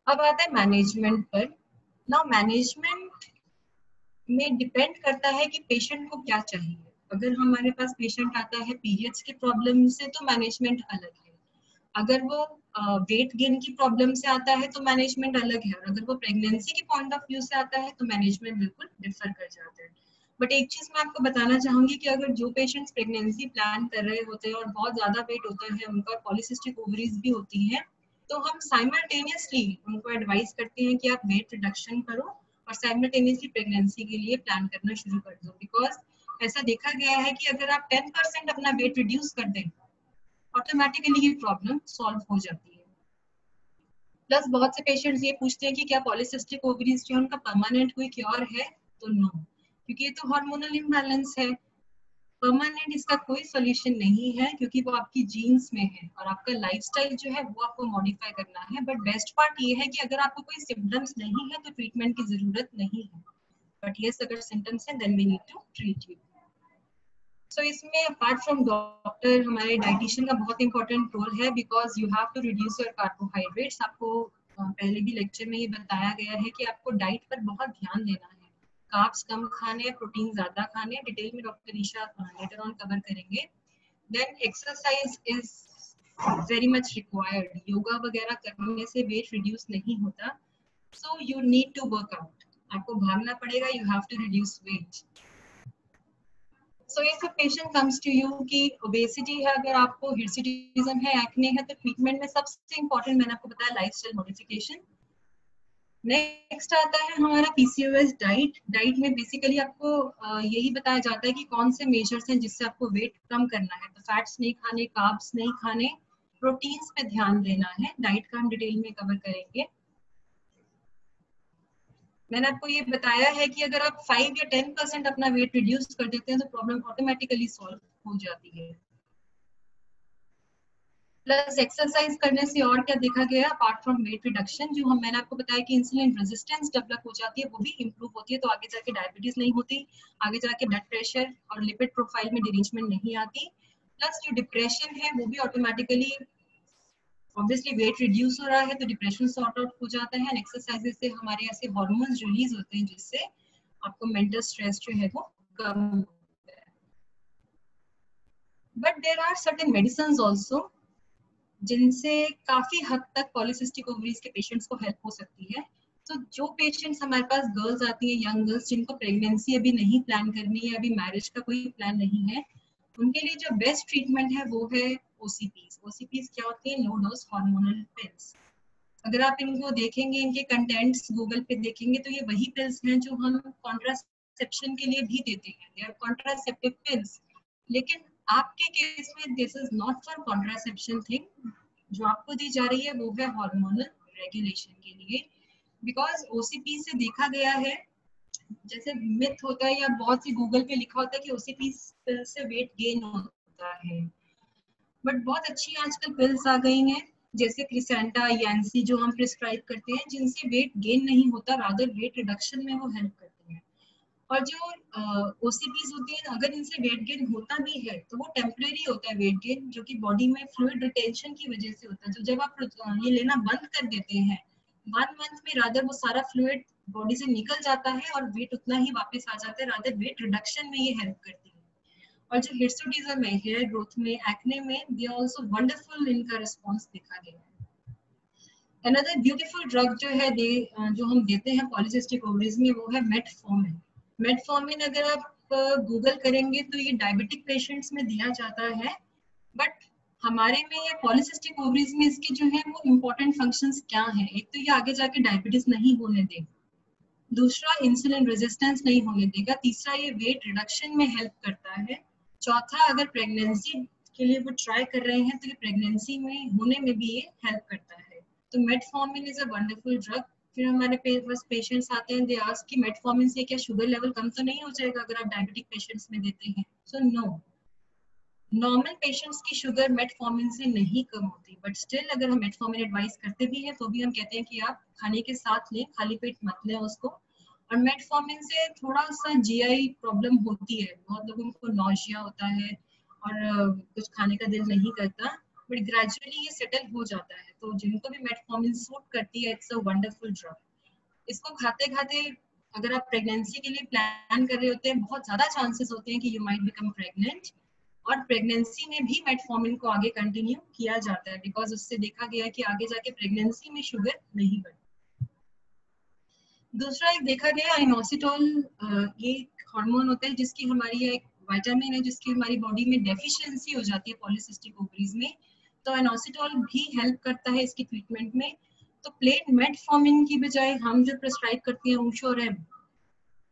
S4: अब आता है मैनेजमेंट पर। नाउ मैनेजमेंट में डिपेंड करता है कि पेशेंट को क्या चाहिए। अगर हमारे पास पेशेंट आता है पीरियड्स की प्रॉब्लम से तो मैनेजमेंट अलग है, अगर वो वेट गेन की प्रॉब्लम से आता है तो मैनेजमेंट अलग है, और अगर वो प्रेगनेंसी की पॉइंट ऑफ व्यू से आता है तो मैनेजमेंट बिल्कुल डिफर कर जाता है। बट एक चीज मैं आपको बताना चाहूंगी कि अगर जो पेशेंट्स प्रेगनेंसी प्लान कर रहे होते हैं और बहुत ज्यादा वेट होता है उनका, पॉलीसिस्टिक ओवरीज भी होती है, तो हम साइमल्टेनियसली उनको एडवाइस करते हैं कि आप वेट रिडक्शन करो और साइमल्टेनियसली प्रेगनेंसी के लिए प्लान करना शुरू कर दो। बिकॉज ऐसा देखा गया है कि अगर आप 10% अपना वेट रिड्यूस कर दें ऑटोमेटिकली ये प्रॉब्लम सॉल्व हो जाती है। प्लस बहुत से पेशेंट्स ये पूछते हैं कि क्या पॉलीसिस्टिक ओवरीज जो है उनका परमानेंट कोई क्योर है, तो नो, क्योंकि ये तो हार्मोनल इम्बैलेंस है। परमानेंट इसका कोई सोल्यूशन नहीं है क्योंकि वो आपकी जीन्स में है और आपका लाइफस्टाइल जो है वो आपको मॉडिफाई करना है। बट बेस्ट पार्ट ये है कि अगर आपको कोई सिम्टम्स नहीं है तो ट्रीटमेंट की जरूरत नहीं है, बट यस अगर सिम्टम्स है then we need to treat you. So इसमें अपार्ट फ्रॉम डॉक्टर हमारे डाइटिशियन का बहुत इंपॉर्टेंट रोल है, because you have to reduce your carbohydrates. आपको पहले भी लेक्चर में ये बताया गया है कि आपको डाइट पर बहुत ध्यान देना है, कार्ब्स कम खाने, प्रोटीन ज्यादा खाने, डिटेल में doctor Isha later on cover करेंगे। Then exercise is very much required, yoga वगैरह करने से वेट रिड्यूस नहीं होता, so you need to work out, आपको भागना पड़ेगा, you have to reduce weight. So if a patient comes to you कि ओबेसिटी है, अगर आपको हिर्सुटिज्म है, एक्ने है, तो ट्रीटमेंट में सबसे इंपॉर्टेंट मैंने आपको बताया लाइफस्टाइल मॉडिफिकेशन। नेक्स्ट आता है हमारा पीसीओएस डाइट। डाइट में बेसिकली आपको यही बताया जाता है कि कौन से मेजर्स हैं जिससे आपको वेट कम करना है। तो फैट्स नहीं खाने, कार्ब्स नहीं खाने, प्रोटीन्स पे ध्यान देना है। डाइट का हम डिटेल में कवर करेंगे। मैंने आपको ये बताया है कि अगर आप 5 या 10% अपना वेट रिड्यूस कर देते हैं तो प्रॉब्लम ऑटोमेटिकली सॉल्व हो जाती है। प्लस एक्सरसाइज करने से और क्या देखा गया अपार्ट फ्रॉम वेट रिडक्शन, जो मैंने आपको बताया कि इंसुलिन रेजिस्टेंस डेवलप हो जाती है, वो भी इंप्रूव होती है, तो आगे जाके डायबिटीज नहीं होती, आगे जाके ब्लड प्रेशर और लिपिड प्रोफाइल में डिरेंजमेंट नहीं आती। प्लस जो डिप्रेशन है वो भी ऑटोमेटिकली, ऑब्वियसली वेट रिड्यूस हो रहा है तो डिप्रेशन सॉर्ट आउट हो जाता है। एक्सरसाइज से हमारे ऐसे हार्मोन्स रिलीज होते हैं जिससे आपको मेंटल स्ट्रेस जो है वो कम होता है। But there are certain medicines also जिनसे काफी हद तक पॉलीसिस्टिक ओवरीज के पेशेंट्स को हेल्प हो सकती है। तो जो पेशेंट्स हमारे पास गर्ल्स आती हैं, यंग गर्ल्स जिनको प्रेगनेंसी अभी नहीं प्लान करनी है, अभी मैरिज का कोई प्लान नहीं है, उनके लिए जो बेस्ट ट्रीटमेंट है वो है ओसीपीज। ओसीपीज क्या होती है? Low dose hormonal pills. अगर आप इनको देखेंगे, इनके कंटेंट्स गूगल पे देखेंगे तो ये वही पिल्स हैं जो हम कॉन्ट्रासेप्शन के लिए भी देते हैं, दे आर कॉन्ट्रासेप्टिव पिल्स। लेकिन आपके केस में this is not for contraception thing, जो आपको दी जा रही है वो है हार्मोनल रेगुलेशन के लिए। बिकॉज ओसीपी से देखा गया है, जैसे मिथ होता है या बहुत सी गूगल पे लिखा होता है कि ओसीपी पिल से वेट गेन होता है, बट बहुत अच्छी आजकल पिल्स आ गई हैं जैसे क्रिसेंटा, यांसी जो हम प्रिस्क्राइब करते हैं, जिनसे वेट गेन नहीं होता, रादर वेट रिडक्शन में वो हेल्प करते हैं। और जो ओसीपीज होती है, अगर इनसे वेट गेन होता भी है तो वो टेम्परेरी होता है वेट गेन, जो कि बॉडी में फ्लूइड रिटेंशन की वजह से होता है। तो जब आप ये लेना बंद कर देते हैं 1 मंथ में, रादर वो सारा फ्लूइड बॉडी से निकल जाता है और वेट उतना ही वापस आ जाता है, रादर वेट रिडक्शन में ये हेल्प करती है। और जो हिर्सुटिज्म है, हेयर ग्रोथ में, एक्ने में, दे आर आल्सो वंडरफुल, इनका रिस्पांस देखा गया है। अनदर ब्यूटीफुल ड्रग जो है जो हम देते हैं पॉलीसिस्टिक ओवरीज में वो है मेटफॉर्मिन। मेटफॉर्मिन अगर आप गूगल करेंगे तो ये डायबिटिक पेशेंट्स में दिया जाता है, बट हमारे में ये पॉलीसिस्टिक ओवरीज में इसके जो है वो इम्पोर्टेंट फंक्शंस क्या हैं? एक तो ये आगे जाके डायबिटीज नहीं होने देगा, दूसरा इंसुलिन रेजिस्टेंस नहीं होने देगा, तीसरा ये वेट रिडक्शन में हेल्प करता है, चौथा अगर प्रेगनेंसी के लिए वो ट्राई कर रहे हैं तो ये प्रेगनेंसी में होने में भी ये हेल्प करता है। तो metformin is a wonderful drug. फिर हमारे पास पेशेंट्स आते हैं, दे आस्क कि मेटफॉर्मिन से क्या शुगर लेवल कम तो नहीं हो जाएगा अगर आप डायबिटिक पेशेंट्स में देते हैं? सो नो, नॉर्मल पेशेंट्स की शुगर मेटफॉर्मिन से नहीं कम होती, बट स्टिल अगर हम मेटफॉर्मिन एडवाइस करते भी हैं तो भी हम कहते हैं कि आप खाने के साथ लें, खाली पेट मत लें उसको। और मेटफॉर्मिन से थोड़ा सा जीआई प्रॉब्लम होती है, बहुत लोगों को नॉजिया होता है और कुछ खाने का दिल नहीं करता, बट ग्रेजुअली ये सेटल हो जाता है। तो जिनको भी मेटफॉर्मिन सूट करती है, इट्स अ वंडरफुल ड्रग। इसको खाते खाते अगर आप प्रेगनेंसी के लिए प्लान कर रहे होते हैं, बहुत ज्यादा चांसेस होते हैं कि यू माइट बिकम प्रेग्नेंट, और प्रेगनेंसी में भी मेटफॉर्मिन को आगे कंटिन्यू किया जाता है बिकॉज उससे देखा गया है कि आगे जाके प्रेगनेंसी में शुगर नहीं बढ़ती। दूसरा एक देखा गया इनोसिटोल, ये हार्मोन होता है जिसकी हमारी एक विटामिन है जिसकी हमारी बॉडी में डेफिशिएंसी हो जाती है पॉलीसिस्टिक ओवरीज में, तो इनोसिटोल भी हेल्प करता है इसकी ट्रीटमेंट में। तो प्लेन मेटफॉर्मिन की बजाय हम जो प्रिस्क्राइब करते हैं ऊशोरेम,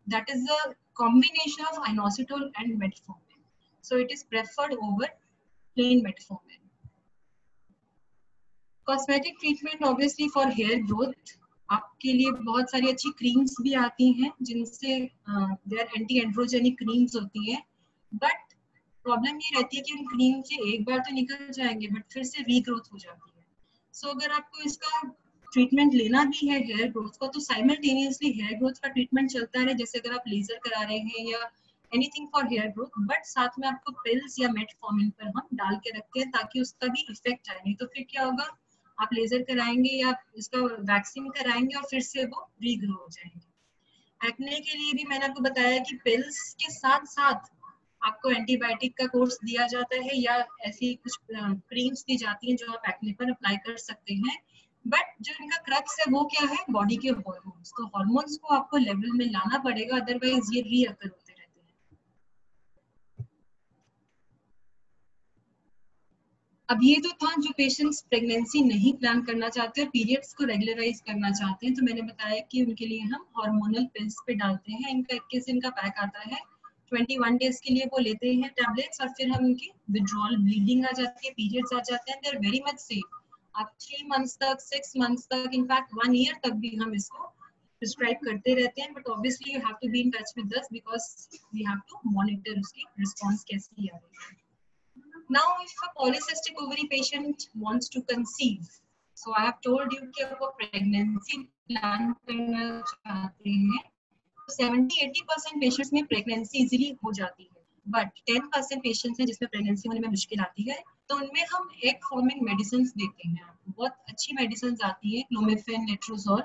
S4: that is a combination of inositol and metformin, so it is preferred over plain metformin. Cosmetic treatment obviously for hair growth, आपके लिए बहुत सारी अच्छी क्रीम्स भी आती हैं जिनसे देयर एंटी एंड्रोजेनिक क्रीम्स होती हैं, बट प्रॉब्लम ये रहती है कि उन क्रीम से एक बार तो निकल जाएंगे बट फिर से रीग्रोथ हो जाती है। सो अगर आपको इसका ट्रीटमेंट लेना भी है हेयर ग्रोथ का, तो साइमल्टेनियसली हेयर ग्रोथ का ट्रीटमेंट चलता रहे, जैसे अगर आप लेजर करा रहे हैं या anything for hair growth, but साथ में आपको पिल्स या मेटफॉर्मिन पर हम डाल के रखते हैं ताकि उसका भी इफेक्ट आए। नहीं तो फिर क्या होगा, आप लेजर कराएंगे या इसका वैक्सीन कराएंगे और फिर से वो रीग्रो हो जाएंगे। एक्ने के लिए भी मैंने आपको बताया कि पिल्स के साथ साथ आपको एंटीबायोटिक का कोर्स दिया जाता है या ऐसी कुछ क्रीम्स दी जाती हैं जो आप एक्ने पर अप्लाई कर सकते हैं, बट जो इनका क्रक्स है वो क्या है, बॉडी के हार्मोन्स। तो हार्मोन्स को आपको लेवल में लाना पड़ेगा, अदरवाइज ये रीअकर होते रहते हैं। अब ये तो था जो पेशेंट्स प्रेगनेंसी नहीं प्लान करना चाहते और पीरियड्स को रेगुलराइज करना चाहते हैं, तो मैंने बताया कि उनके लिए हम हार्मोनल पिल्स पे डालते हैं। इनका 21 दिन का पैक आता है, 21 डेज के लिए वो लेते हैं टैबलेट्स, और फिर हम उनकी विड्रॉल ब्लीडिंग आ जाती है, पीरियड्स आ जाते हैं, they are very much safe. आप 3 मंथ्स तक, 6 मंथ्स तक, इनफैक्ट 1 ईयर तक भी हम इसको प्रिस्क्राइब करते रहते हैं, but obviously you have to be in touch with us because we have to monitor उसकी रिस्पॉन्स कैसी आ रही है। Now, if a polycystic ovary patient wants to conceive, so I have told you कि वो pregnancy plan करना चाहते हैं, 70-80% पेशेंट्स में प्रेगनेंसी इजीली हो जाती है, बट 10% पेशेंट्स हैं जिसमें प्रेगनेंसी होने में मुश्किल आती है, तो उनमें हम एग फॉर्मिंग मेडिसिन देते हैं। बहुत अच्छी मेडिसिन आती है, क्लोमिफेन, लेट्रोजोल,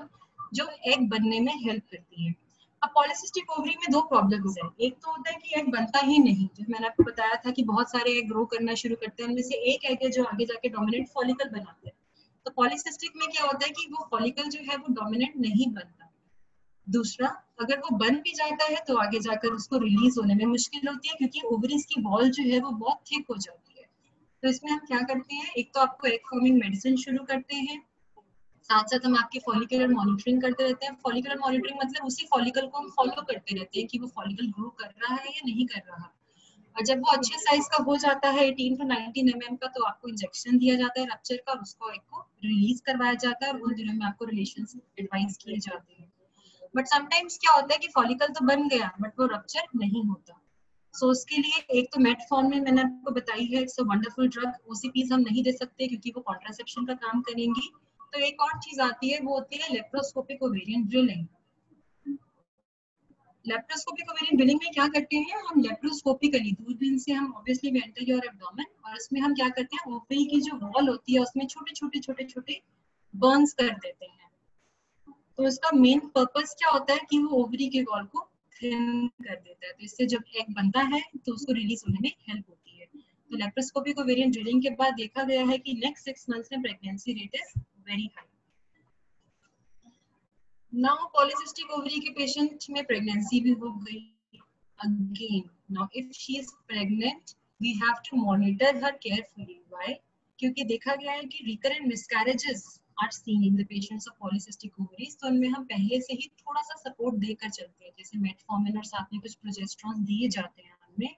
S4: जो एग बनने में हेल्प करती है। अब पॉलीसिस्टिक ओवरी में दो प्रॉब्लम्स हैं, एक तो होता है कि एग बनता ही नहीं, जैसे मैंने आपको बताया था कि बहुत सारे एग ग्रो करना शुरू करते हैं, उनमें से एक एग है जो आगे जाके डोमिनेंट फॉलिकल बनाते हैं। तो पॉलीसिस्टिक में क्या होता है कि वो फॉलिकल जो है वो डोमिनेंट नहीं बनता। दूसरा, अगर वो बन भी जाता है तो आगे जाकर उसको रिलीज होने में मुश्किल होती है क्योंकि ओवरीज की वॉल जो है वो बहुत थिक हो जाती है। तो इसमें हम क्या करते हैं, एक तो आपको एग फॉर्मिंग मेडिसिन शुरू करते हैं, साथ साथ हम आपकी फॉलिकुलर मॉनिटरिंग करते रहते हैं। फॉलिकुलर मॉनिटरिंग मतलब उसी फॉलिकल को हम फॉलो करते रहते हैं कि वो फॉलिकल ग्रो कर रहा है या नहीं कर रहा। और जब वो अच्छे साइज का हो जाता है 18 to 19 mm का, तो आपको इंजेक्शन दिया जाता है रप्चर का, और उसको एक को रिलीज करवाया जाता है, और उन दिनों में आपको रिलेशंस एडवाइस किए जाते हैं। बट समटाइम्स क्या होता है कि फॉलिकल तो बन गया बट वो रप्चर नहीं होता। सो उसके लिए एक तो मेटफॉर्मिन मैंने आपको बताई है, it's a wonderful drug. OCPs हम नहीं दे सकते क्योंकि वो कॉन्ट्रासेप्शन का काम करेंगी। तो एक और चीज आती है, वो होती है laparoscopic ovarian drilling. Laparoscopic ovarian drilling में क्या करते हैं, हम लेप्रोस्कोपिकली दूरबीन से हम obviously we enter your abdomen, और इसमें हम क्या करते हैं, ओवरी की जो वॉल होती है उसमें छोटे छोटे छोटे छोटे बर्न्स कर देते हैं। तो इसका मेन पर्पस क्या होता है कि वो ओवरी के वॉल को थिन कर देता है, तो इससे जब एग बनता है तो उसको रिलीज होने में हेल्प होती है। तो लेप्रोस्कोपिक ओवेरियन ड्रिलिंग के बाद देखा गया है कि नेक्स्ट 6 मंथ्स में pregnancy rate is very high. Now polycystic ovary के पेशेंट में प्रेगनेंसी भी हो गई again. Now if she is pregnant we have to monitor her carefully. Why? क्योंकि देखा गया है कि recurrent miscarriages are seen in the patients of polycystic ovaries, तो उनमें हम पहले से ही थोड़ा सा सपोर्ट देकर चलते हैं, जैसे मेटफॉर्मिन और साथ में कुछ प्रोजेस्टेरोन दिए जाते हैं उनमें।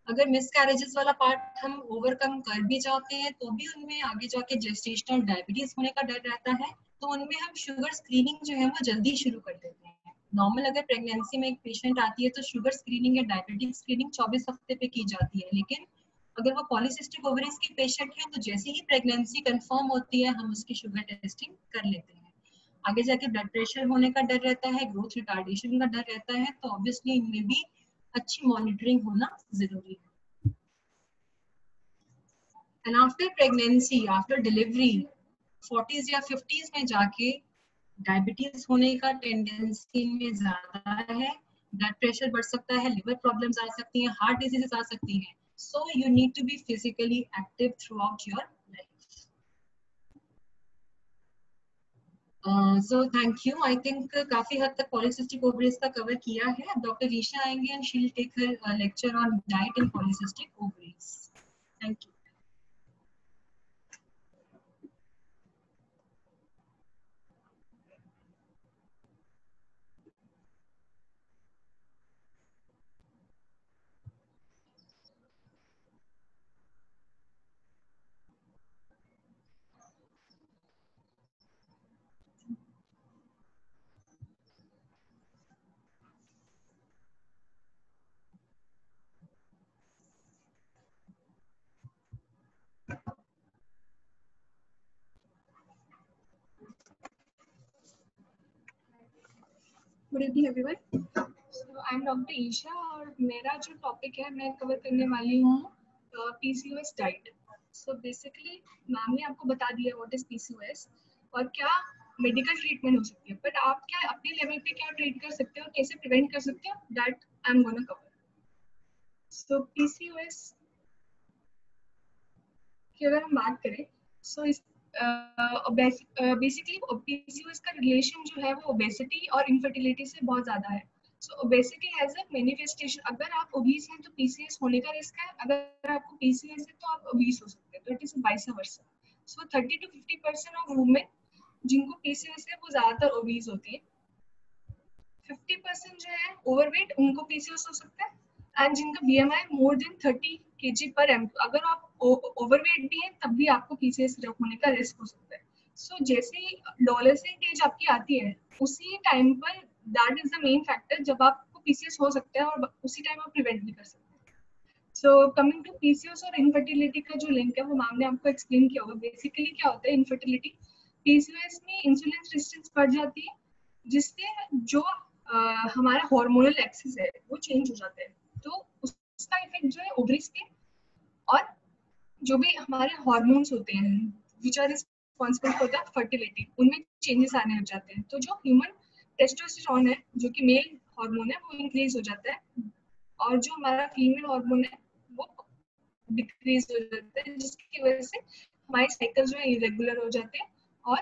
S4: अगर मिसकैरेजेस वाला पार्ट हम ओवरकम कर भी जाते हैं तो भी उनमें आगे जाके जेस्टेशनल डायबिटीज होने का डर रहता है, तो उनमें हम शुगर स्क्रीनिंग जो है वो जल्दी शुरू कर देते हैं। नॉर्मल अगर प्रेगनेंसी में एक पेशेंट आती है तो शुगर स्क्रीनिंग या डायबिटिक स्क्रीनिंग 24 हफ्ते पे की जाती है, लेकिन अगर वो पॉलीसिस्टिक ओवरीज की पेशेंट है तो जैसे ही प्रेगनेंसी कंफर्म होती है हम उसकी शुगर टेस्टिंग कर लेते हैं। आगे जाके ब्लड प्रेशर होने का डर रहता है, ग्रोथ रिटार्डेशन का डर रहता है, तो ऑब्वियसली इनमें भी अच्छी मॉनिटरिंग होना जरूरी है। And after pregnancy, after delivery 40s या 50s में जाके डायबिटीज होने का टेंडेंसी में ज्यादा है, ब्लड प्रेशर बढ़ सकता है, लिवर प्रॉब्लम्स आ सकती हैं, हार्ट डिजीजेस आ सकती हैं। So you need to be physically active throughout your life. So thank you. I think काफी हद तक पॉलीसिस्टिक ओवरीज का कवर किया है। अब डॉक्टर रीशा आएंगे and she will take her lecture on diet in polycystic ovaries. Thank you.
S3: Good evening everyone. I am doctor Isha और मेरा जो टॉपिक है मैं कवर करने वाली हूँ PCOS diet. So basically ma'am ने आपको बता दिया व्हाट इज पीसीओएस और क्या मेडिकल ट्रीटमेंट हो सकती है, बट आप क्या अपने लेवल पे क्या ट्रीट कर सकते हो, कैसे प्रिवेंट कर सकते हो, that I am gonna cover. So PCOS की अगर हम बात करें सो इस बेसिकली पीसीओएस का रिलेशन जो है वो ओबेसिटी और इनफर्टिलिटी से बहुत ज्यादा है। सो ओबेसिटी हैज अ मैनिफेस्टेशन, अगर आप ओबीस हैं तो पीसीओएस होने का रिस्क है, अगर आपको पीसीओएस है तो आप ओबीस हो सकते हैं, तो it is vice versa. So 30 to 50% of women जिनको पीसीओएस है वो ज्यादातर ओबीस होती है। 50% जो है ओवरवेट, उनको पीसीओएस हो सकता है, एंड जिनका बीएमआई मोर देन 30 kg पर एम, अगर आप ओवरवेट भी हैं तब भी आपको पीसीओएस होने का रिस्क हो सकता है। सो जैसे ही एडोलेसेंट एज आपकी आती है उसी टाइम पर that is the main factor जब आपको पीसीओएस हो सकता है और उसी टाइम आप प्रिवेंट भी कर सकते हैं। सो कमिंग टू पीसीओएस और इनफर्टिलिटी का जो लिंक है वो मैम ने आपको एक्सप्लेन किया होगा। बेसिकली क्या होता है इनफर्टिलिटी, पीसीओएस में इंसुलिन रेजिस्टेंस बढ़ जाती है जिससे जो हमारा हार्मोनल एक्सिस है वो चेंज हो जाता है, तो उसका इफेक्ट जो है ओवरीज पे और जो भी हमारे हार्मोन्स होते हैं which are responsible for the fertility उनमें चेंजेस आने लग जाते हैं। तो जो ह्यूमन टेस्टोस्टेरोन है जो कि मेल हार्मोन है वो इंक्रीज हो जाता है और जो हमारा फीमेल हार्मोन है वो डिक्रीज हो जाता है, जिसकी वजह से हमारे साइकिल जो है इरेगुलर हो जाते हैं और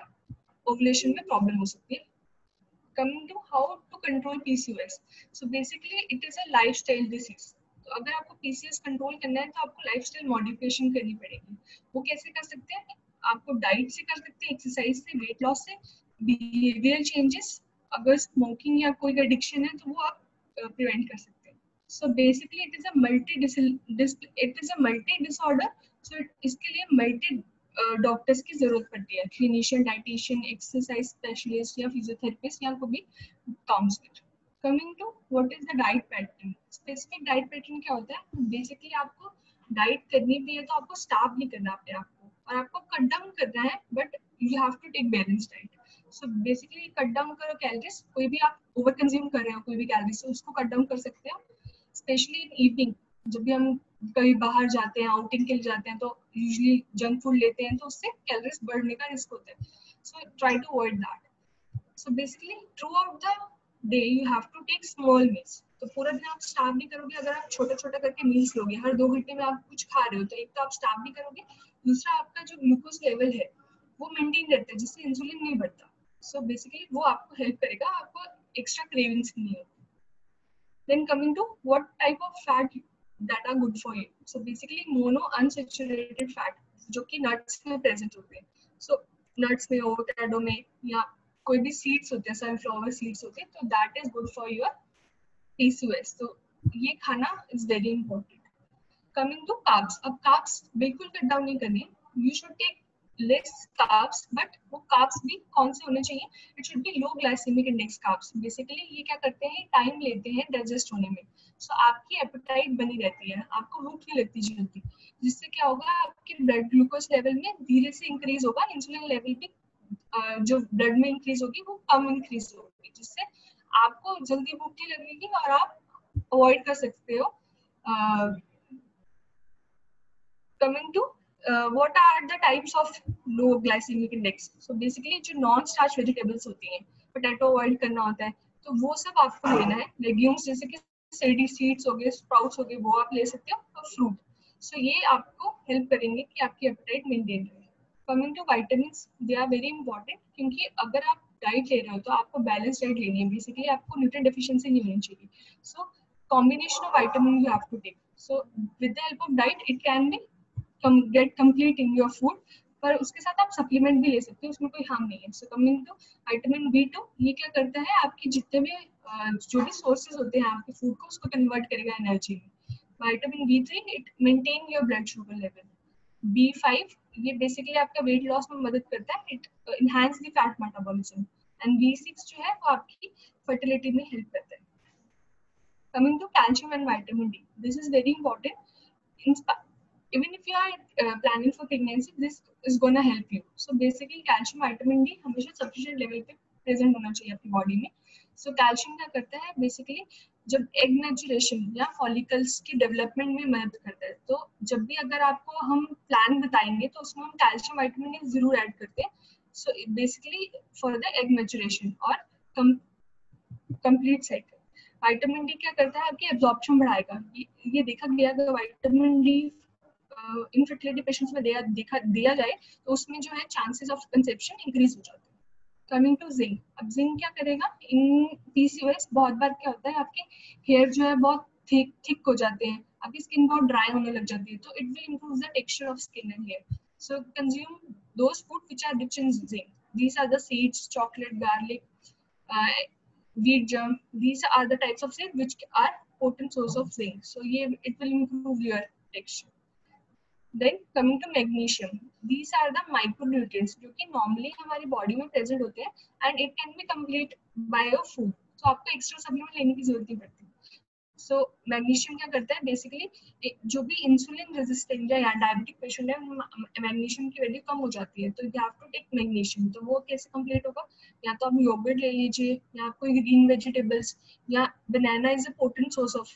S3: ओवुलेशन में प्रॉब्लम हो सकती है। Coming to how to control PCOS, so basically it is a lifestyle disease. तो अगर आपको PCOS कंट्रोल करना है तो आपको लाइफस्टाइल मॉडिफिकेशन करनी पड़ेगी। वो कैसे कर सकते हैं? आपको डाइट से कर सकते हैं, एक्सरसाइज से, वेट लॉस से, बिहेवियरल चेंजेस, अगर स्मोकिंग या कोई एडिक्शन है तो वो आप प्रिवेंट कर सकते हैं। So basically it is a multi disorder, so इसके लिए मल्टी डॉक्टर्स की जरूरत पड़ती है, क्लिनिशियन, डाइटिशियन, एक्सरसाइज स्पेशलिस्ट या फिजियोथेरेपिस्ट या कोई counsellor. Coming to what is the diet pattern, specific diet pattern क्या होता है? बेसिकली आपको डाइट करनी भी है तो आपको स्टार्व नहीं करना अपने आप को और आपको कट डाउन करना है, but you have to take balance diet. So basically cut down करो कैलोरीज, कोई भी आप ओवर कंज्यूम कर रहे हो कोई भी कैलोरीज उसको कट डाउन कर सकते हो, स्पेशली इन इवनिंग जब भी हम कहीं बाहर जाते हैं, आउटिंग के लिए जाते हैं तो यूजुअली जंक फूड लेते हैं तो उससे कैलोरीज बढ़ने का रिस्क होता है। So try to avoid that. So basically throughout the day you have to take small meals. तो पूरा दिन आप स्टार्व नहीं करोगे, अगर आप छोटा छोटा करके मील्स लोगे, हर 2 घंटे में आप कुछ खा रहे हो तो एक तो आप स्टार्व नहीं करोगे, दूसरा आपका जो ग्लूकोज लेवल है वो मेंटेन रहता है जिससे इंसुलिन नहीं बढ़ता। सो बेसिकली वो आपको हेल्प करेगा, आपको एक्स्ट्रा क्रेविंग्स नहीं होगी। Then coming to what type of fat that are good for you. So basically mono unsaturated fat
S4: जो कि नट्स में प्रेजेंट होते हैं. सो नट्स में, एवोकाडो में, या कोई भी सीड्स होते हैं, सनफ्लावर सीड्स होते हैं, तो that is good for your PCOS. तो ये खाना is very important. Coming to carbs, अब कार्ब्स बिल्कुल कट डाउन नहीं करने. You should take less carbs, but वो कार्ब्स भी कौन से होने चाहिए? It should be low glycemic index carbs. Basically ये क्या करते हैं, टाइम लेते हैं डाइजेस्ट होने में. सो आपकी एपेटाइट बनी रहती है, आपको भूख नहीं लगती जल्दी, जिससे क्या होगा, आपके ब्लड ग्लूकोज लेवल में धीरे से इंक्रीज होगा. इंसुलिन लेवल भी जो ब्लड में इंक्रीज होगी वो कम इंक्रीज होगी, जिससे आपको जल्दी भूख नहीं लगेगी और आप अवॉइड कर सकते हो. Coming to what are the types of low glycemic index? So basically जो non starch vegetables होती हैं, पोटैटो अवॉइड करना होता है, तो वो सब आपको लेना है. लेग्यूम्स जैसे कि सीड्स हो गए, स्प्राउट्स हो गए, वो आप ले सकते हो, और फ्रूट. सो ये आपको हेल्प करेंगे कि आपकी एपेटाइट मेंटेन रहे. Coming to vitamins, they are very important, क्योंकि अगर आप डाइट ले रहे हो तो आपको बैलेंस डाइट लेनी है. बेसिकली आपको न्यूट्रिएंट डेफिशिएंसी नहीं होनी चाहिए. So combination of vitamin you have to take. So with the help of diet it can be get complete in your food, पर उसके साथ आप सप्लीमेंट भी ले सकते हो, उसमें कोई हार्म नहीं है. So coming to vitamin B2, ये क्या करता है, आपकी जितने भी जो भी सोर्सेज होते हैं आपके फूड को, उसको कन्वर्ट करेगा एनर्जी में. Vitamin B3, it maintain your blood sugar level. B5, ये बेसिकली आपका वेट लॉस में मदद करता है, it enhance the fat metabolism. And B6 जो है वो आपकी फर्टिलिटी में हेल्प करता है. Coming to calcium and vitamin D, this is very important. Even if you are planning for pregnancy, this is gonna help you. So basically calcium, vitamin D हमेशा sufficient level पे present होना चाहिए आपकी body में. So calcium क्या करता है, basically जब egg maturation या follicles की development में मदद करता है. तो जब भी अगर आपको हम plan बताएंगे तो उसमें हम calcium, vitamin D जरूर add करते हैं. So basically for the egg maturation और complete cycle. विटामिन डी क्या करता है, आपकी एब्जॉर्प्शन बढ़ाएगा. ये देखा गया अगर विटामिन डी इनफर्टिलिटी पेशेंट्स में दिया जाए तो उसमें जो है चांसेस ऑफ कंसेप्शन इंक्रीज हो जाते हैं. कमिंग टू जिंक, अब जिंक क्या करेगा इन PCOS. बहुत बार क्या होता है, आपके हेयर जो है बहुत थिक हो जाते हैं, आपकी स्किन बहुत ड्राई होने लग जाती है, तो it will improve the texture of skin and hair. So consume those food which are rich in zinc. These are the seeds, chocolate, garlic, wheat germ. These are the types of seeds which are potent source of zinc. So it will improve your texture. Then coming to magnesium, these are the micronutrients जो कि normally हमारी body में present होते हैं and it can be complete by your food. So आपको extra supplement लेने की जरूरत नहीं पड़ती. So magnesium क्या करता है, basically जो भी insulin resistant या diabetic patient है, magnesium की वैल्यू कम हो जाती है, तो you have to take magnesium. तो वो कैसे complete होगा, या तो आप योगर्ट ले लीजिए, या कोई ग्रीन वेजिटेबल्स, या banana is a potent source of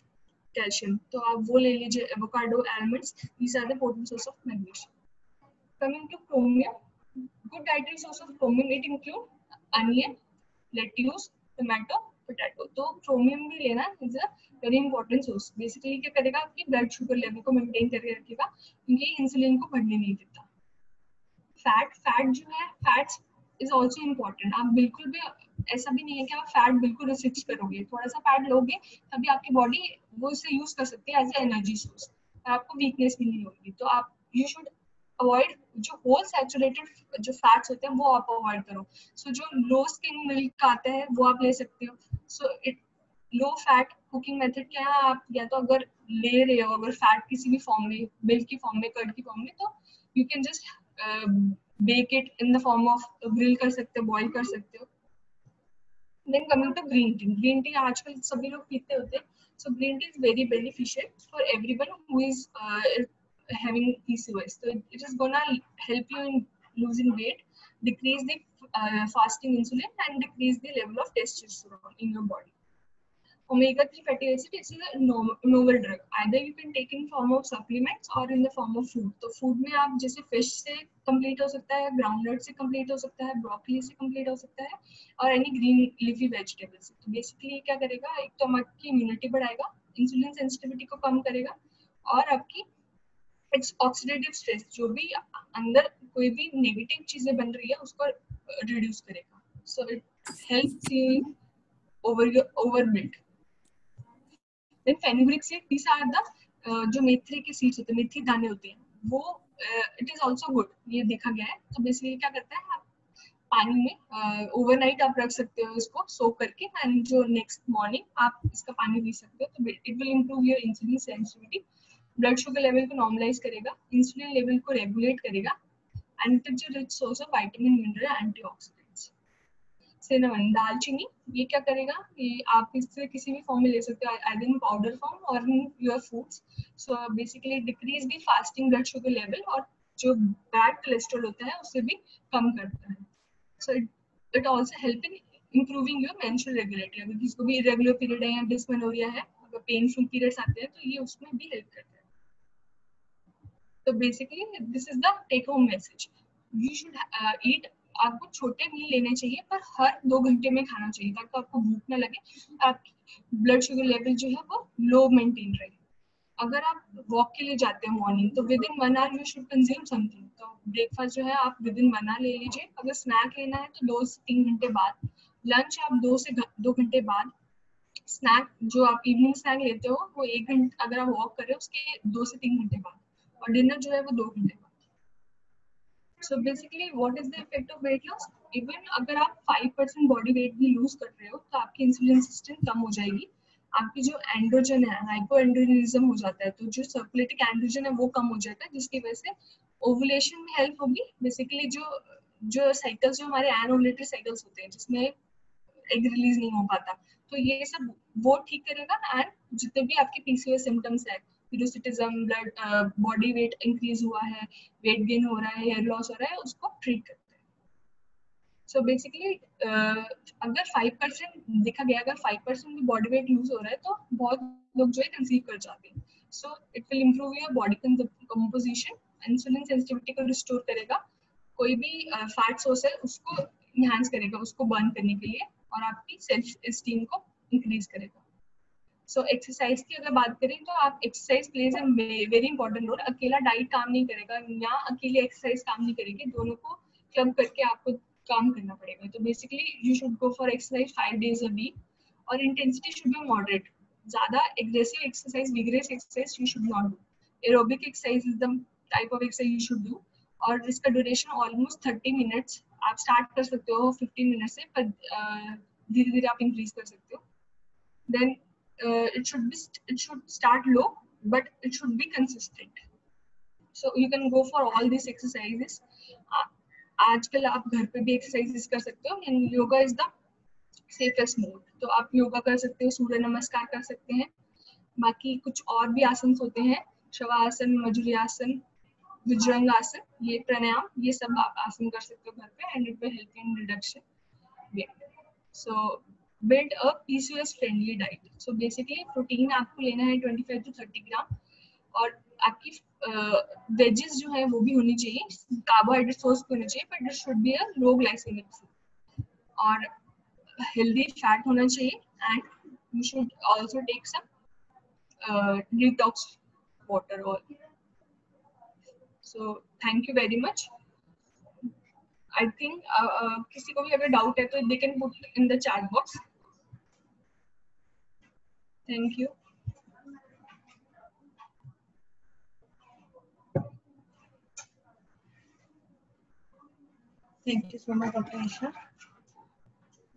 S4: calcium, तो आप वो ले लीजिए. Avocado, almonds, these are the potent source of magnesium. Coming to chromium, good dietary source of chromium it include onion, lettuce, tomato, potato. तो chromium भी लेना is a very important source. Basically क्या करेगा, आपकी ब्लड शुगर लेवल को maintain करके रखेगा, क्योंकि इंसुलिन को बढ़ने नहीं देता. फैट जो है, फैट्स इज ऑल्सो इम्पोर्टेंट. आप बिल्कुल भी ऐसा भी नहीं है कि आप फैट बिल्कुल रिस्ट्रिक्ट करोगे, थोड़ा सा फैट लोगे तभी आपकी बॉडी वो इसे यूज कर सकती है एज ए एनर्जी सोर्स, आपको वीकनेस भी नहीं होगी. तो आप यू शुड अवॉइड जो होल सैचुरेटेड जो फैट्स होते हैं वो आप अवॉइड करो. सो जो लो स्किम मिल्क आता है वो आप ले सकते हो. So it low fat cooking method क्या है, आप या तो अगर ले रहे हो अगर फैट किसी भी फॉर्म में, मिल्क की फॉर्म में, कर्ड की फॉर्म में, तो you can just bake it in the form of grill कर सकते हो, बॉईल कर सकते हो. Then coming to green tea आजकल सभी लोग पीते होते हैं. So green tea is very beneficial for everyone who is having PCOS. So it is gonna help you in losing weight, decrease the fasting insulin, and decrease the level of testosterone in your body. Omega-3 fatty acid is a novel drug. Either you can take in form of supplements or in the form of food. तो food में आप जैसे fish से complete हो सकता है, groundnut से complete हो सकता है, broccoli से complete हो सकता है, और any green leafy vegetable से. तो basically क्या करेगा, एक तो आपकी immunity बढ़ाएगा, insulin sensitivity को कम करेगा, और आपकी oxidative stress जो भी अंदर कोई भी negative चीजें बन रही है उसको reduce करेगा. So it helps you overbuild. Then fenugreek seed, these are the जो मेथी के सीड्स होते हैं, मेथी दाने होते हैं, वो इट इज ऑल्सो गुड, ये देखा गया है। तो बेसिकली क्या करता है, आप पानी में ओवरनाइट आप रख सकते हो इसको सोक करके, एंड जो नेक्स्ट मॉर्निंग आप इसका पानी पी सकते हो। तो it will improve your insulin sensitivity, blood sugar level को नॉर्मलाइज करेगा, इंसुलिन लेवल को रेगुलेट करेगा, and it is a rich source of vitamin, mineral, antioxidants. Cinnamon, दालचीनी, ये क्या करेगा, ये आप इससे किसी भी फॉर्म में ले सकते हो, आइदर इन पाउडर फॉर्म और in your foods. So basically decrease the fasting blood sugar level, और जो बैड कोलेस्ट्रॉल होता है उसे भी कम करता है। So it also help in improving your menstrual regulatory. अगर किसी को भी इरेगुलर पीरियड है या डिस्मेनोरिया है, अगर पेनफुल पीरियड्स आते हैं, तो ये उसमें भी हेल्प करता है। तो basically this is the take home message, you should eat. आपको छोटे मील लेने चाहिए, पर हर 2 घंटे में खाना चाहिए, ताकि आपको भूख ना लगे, आपकी ब्लड शुगर लेवल जो है वो लो मेंटेन रहे। अगर आप वॉक के लिए जाते हैं मॉर्निंग, तो within 1 hour you should consume something. तो ब्रेकफास्ट जो है आप विद इन 1 आवर ले लीजिए। अगर स्नैक लेना है तो 2 से 3 घंटे बाद, लंच आप 2 घंटे बाद, स्नैक जो आप इवनिंग स्नैक लेते हो वो 1 घंटे, अगर आप वॉक कर रहे हो उसके 2 से 3 घंटे बाद, और डिनर जो है वो 2 घंटे बाद। So basically what is the effect of weight loss? Even अगर आप 5% बॉडी वेट भी लूज कर रहे हो, तो आपकी इंसुलिन रेजिस्टेंस कम हो जाएगी, आपकी जो एंड्रोजन है, हाइपोएंड्रोजनिज्म हो जाता है, तो जो सर्कुलेटिंग एंड्रोजन है वो कम हो जाता है, जिसकी वजह से ओवुलेशन में हेल्प होगी। बेसिकली जो साइकिल्स, जो हमारे एनओवुलेटरी साइकिल्स होते हैं, जिसमें एग रिलीज नहीं हो पाता, तो ये सब वो ठीक करेगा। एंड जितने भी आपके पीसीओएस सिम्टम्स है, हिरोसिटिज्म, ब्लड बॉडी वेट इंक्रीज हुआ है, वेट गेन हो रहा है, हेयर लॉस हो रहा है, उसको ट्रीट करते हैं। सो बेसिकली अगर 5% देखा गया, अगर 5% भी बॉडी वेट लूज हो रहा है, तो बहुत लोग जो है कंसीव कर जाते हैं। So it will improve your body composition, insulin sensitivity को रिस्टोर करेगा, कोई भी फैट सोर्स है उसको इनहांस करेगा, उसको बर्न करने के लिए, और आपकी सेल्फ एस्टीम को इंक्रीज करेगा। सो एक्सरसाइज की अगर बात करें, तो आप exercise plays a very important role. अकेला डाइट काम नहीं करेगा, या अकेले एक्सरसाइज काम नहीं करेगी, दोनों को क्लब करके आपको काम करना पड़ेगा। तो basically you should go for exercise 5 days a week, और इंटेंसिटी शुड बी मॉडरेट। ज्यादा aggressive exercise, vigorous exercise you should not do. Aerobic exercise is the type of exercise you should do, और इसका duration almost 30 minutes. आप start कर सकते हो 15 minute से, पर धीरे धीरे आप इंक्रीज कर सकते हो। Then it should start low, but it should be consistent. So you can go for all these exercises. आजकल आप घर पे भी एक्सरसाइजेस कर सकते हो, and yoga is the safest mode. तो आप योगा कर सकते हो, सूर्य नमस्कार कर सकते हैं, बाकी कुछ और भी आसन होते हैं, शवासन, मजूरियासन, भुजंग आसन, ये प्राणायाम, ये सब आप आसन कर सकते हो घर पे, and it will help in reduction weight. So build a PCOS friendly diet. So basically protein आपको लेना है 25 to 30 ग्राम, और आपकी वेजेस जो है वो भी होनी चाहिए, कार्बोहाइड्रेट सोर्स होनी चाहिए, but it should be a low glycaemic food, और हेल्दी फैट होना चाहिए, and you should also take some detox water और। So thank you very much. I think किसी को भी अगर डाउट है तो they can put in the chat box. Thank you.
S5: Thank you so much, Dr. Isha.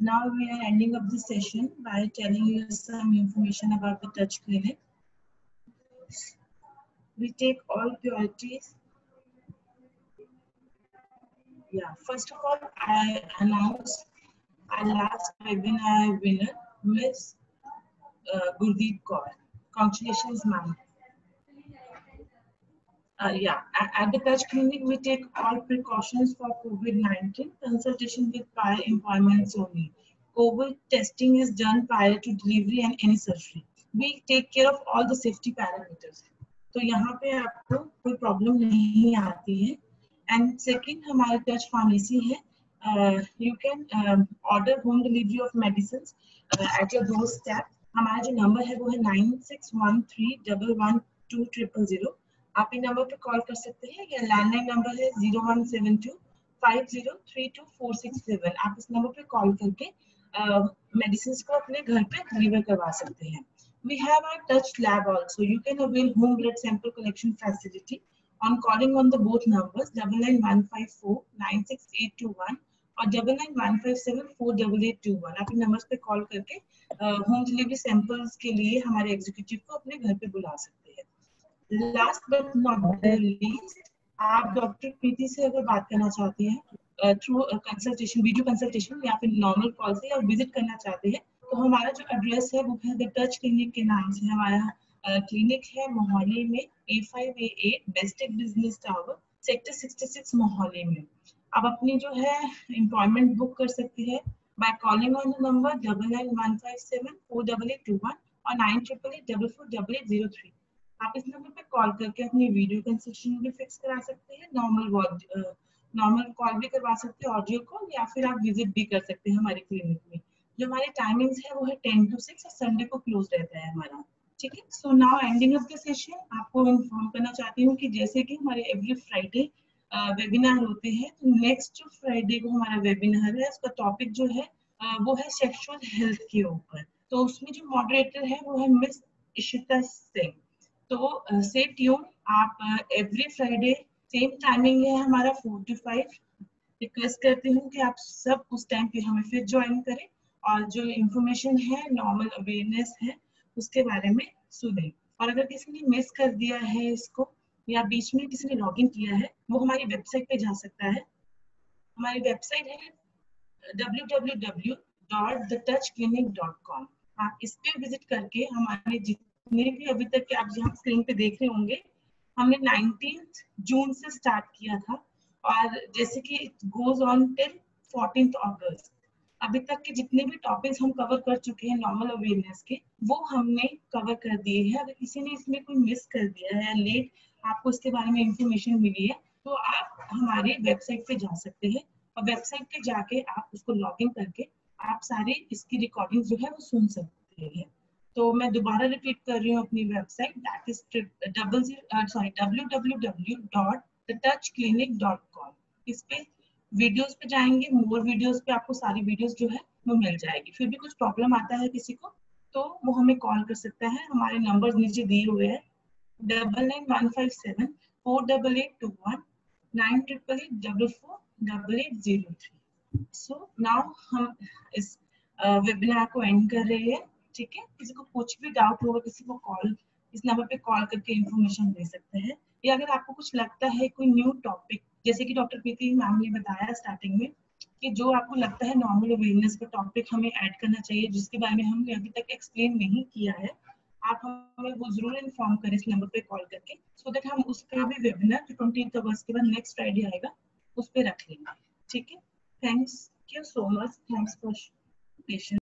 S5: Now we are ending up this session by telling you some information about the Touch Clinic. We take all purities. Yeah, first of all, I announce our last webinar winner, Miss Gurdeep Kaur. Congratulations, ma'am. At the Touch Clinic, we take all precautions for COVID-19, consultation with prior appointments only. COVID testing is done prior to delivery and any surgery. We take care of all the safety parameters. तो यहाँ पे आपको कोई problem नहीं आती है। And second, हमारे touch pharmacy है, you can order home delivery of medicine at your door step. हमारा जो नंबर है वो है 9613112000। आप इन नंबर पे कॉल कर सकते हैं, या लैंडलाइन नंबर है 0172503247। आप इस नंबर पे कॉल करके मेडिसिन को अपने घर पे डिलीवर करवा सकते हैं। We have our touch lab also. You can avail home blood sample collection facility on calling on the both numbers 9915496821 और 9915748821। आप इन नंबर्स पे कॉल करके होम डिलीवरी सैंपल्स के लिए हमारे एग्जीक्यूटिव को अपने घर पे बुला सकते हैं। Last but not the least, आप डॉक्टर प्रीति से अगर बात करना चाहते हैं थ्रू कंसल्टेशन, वीडियो कंसल्टेशन या फिर नॉर्मल कॉल से, या विजिट करना चाहते हैं, तो हमारा जो एड्रेस है वो है द टच क्लिनिक के नाम से हमारा क्लिनिक है मोहाली में, A5A8 Bestech business tower, sector 66 Mohali में। आप अपनी जो है एम्प्लॉयमेंट बुक कर सकते हैं by calling on the number 9915748821 और 9888448803। आप इस नंबर पे कॉल करके अपनी वीडियो कंसल्टेशन भी फिक्स करा सकते हैं, नॉर्मल कॉल भी करवा सकते हैं, ऑडियो कॉल, या फिर आप विजिट भी कर सकते हैं हमारे क्लिनिक में। जो हमारे टाइमिंग्स है वो है 10 to 6 और संडे को क्लोज रहता है हमारा। ठीक है, so now ending of the session, आपको इन्फॉर्म करना चाहती हूँ कि जैसे कि हमारे एवरी फ्राइडे वेबिनार होते हैं, तो नेक्स्ट जो फ्राइडे को हमारा वेबिनार है, उसका टॉपिक जो है वो है सेक्सुअल हेल्थ के ऊपर। तो उसमें जो मॉडरेटर है वो है मिस इशिता सिंह। तो स्टे ट्यून, आप एवरी फ्राइडे सेम टाइमिंग है हमारा 4 to 5। रिक्वेस्ट करती हूँ कि आप सब उस टाइम पे हमें फिर ज्वाइन करें और जो इंफॉर्मेशन है, नॉर्मल अवेयरनेस है, उसके बारे में सुने। और अगर किसी ने मिस कर दिया है इसको या बीच में किसी ने लॉगिन किया है, वो हमारी वेबसाइट पे जा सकता है। हमारी वेबसाइट है www.thetouchclinic.com। आप इस पे विजिट करके हमारे जितने भी अभी तक के आप जहाँ स्क्रीन पे देख रहे होंगे, हमने 19 जून से स्टार्ट किया था और जैसे कि इट गोज ऑन टिल 14 अगस्त। अभी तक के जितने भी टॉपिक्स हम कवर कर चुके हैं नॉर्मल अवेयरनेस के, वो हमने कवर कर दिए हैं। अगर किसी ने इसमें कोई मिस कर दिया है या लेट आपको इसके बारे में इंफॉर्मेशन मिली है, तो आप हमारी वेबसाइट पे जा सकते हैं और वेबसाइट पे जाके आप उसको लॉगिन करके आप सारी इसकी रिकॉर्डिंग जो है वो सुन सकते हैं। तो मैं दोबारा रिपीट कर रही हूँ अपनी वेबसाइट, दैट इज www.thetouchclinic.com। इस पे वीडियोस पे जाएंगे, मोर वीडियोस पे आपको सारी वीडियोस जो है वो मिल जाएगी। फिर भी कुछ प्रॉब्लम आता है किसी को तो वो हमें कॉल कर सकता है। हमारे नंबर नीचे दिए हुए हैं 9915748821 9888448803। सो नाउ हम इस वेबिनार को एंड कर रहे हैं। ठीक है, किसी को कुछ भी डाउट होगा, किसी को कॉल इस नंबर पे कॉल करके इंफॉर्मेशन दे सकते हैं, या अगर आपको कुछ लगता है कोई न्यू टॉपिक, जैसे कि डॉक्टर प्रीति मैम ने बताया स्टार्टिंग में कि जो आपको लगता है नॉर्मल अवेयरनेस का टॉपिक हमें ऐड करना चाहिए, जिसके बारे में हमने अभी तक एक्सप्लेन नहीं किया है, आप हमें वो जरूर इन्फॉर्म करें इस नंबर पे कॉल करके, सो दैट हम उसका भी वेबिनार जो 20 अगस्त के बाद नेक्स्ट फ्राइडे आएगा उस पर रख लेंगे। ठीक है, thanks you so much, thanks for patience.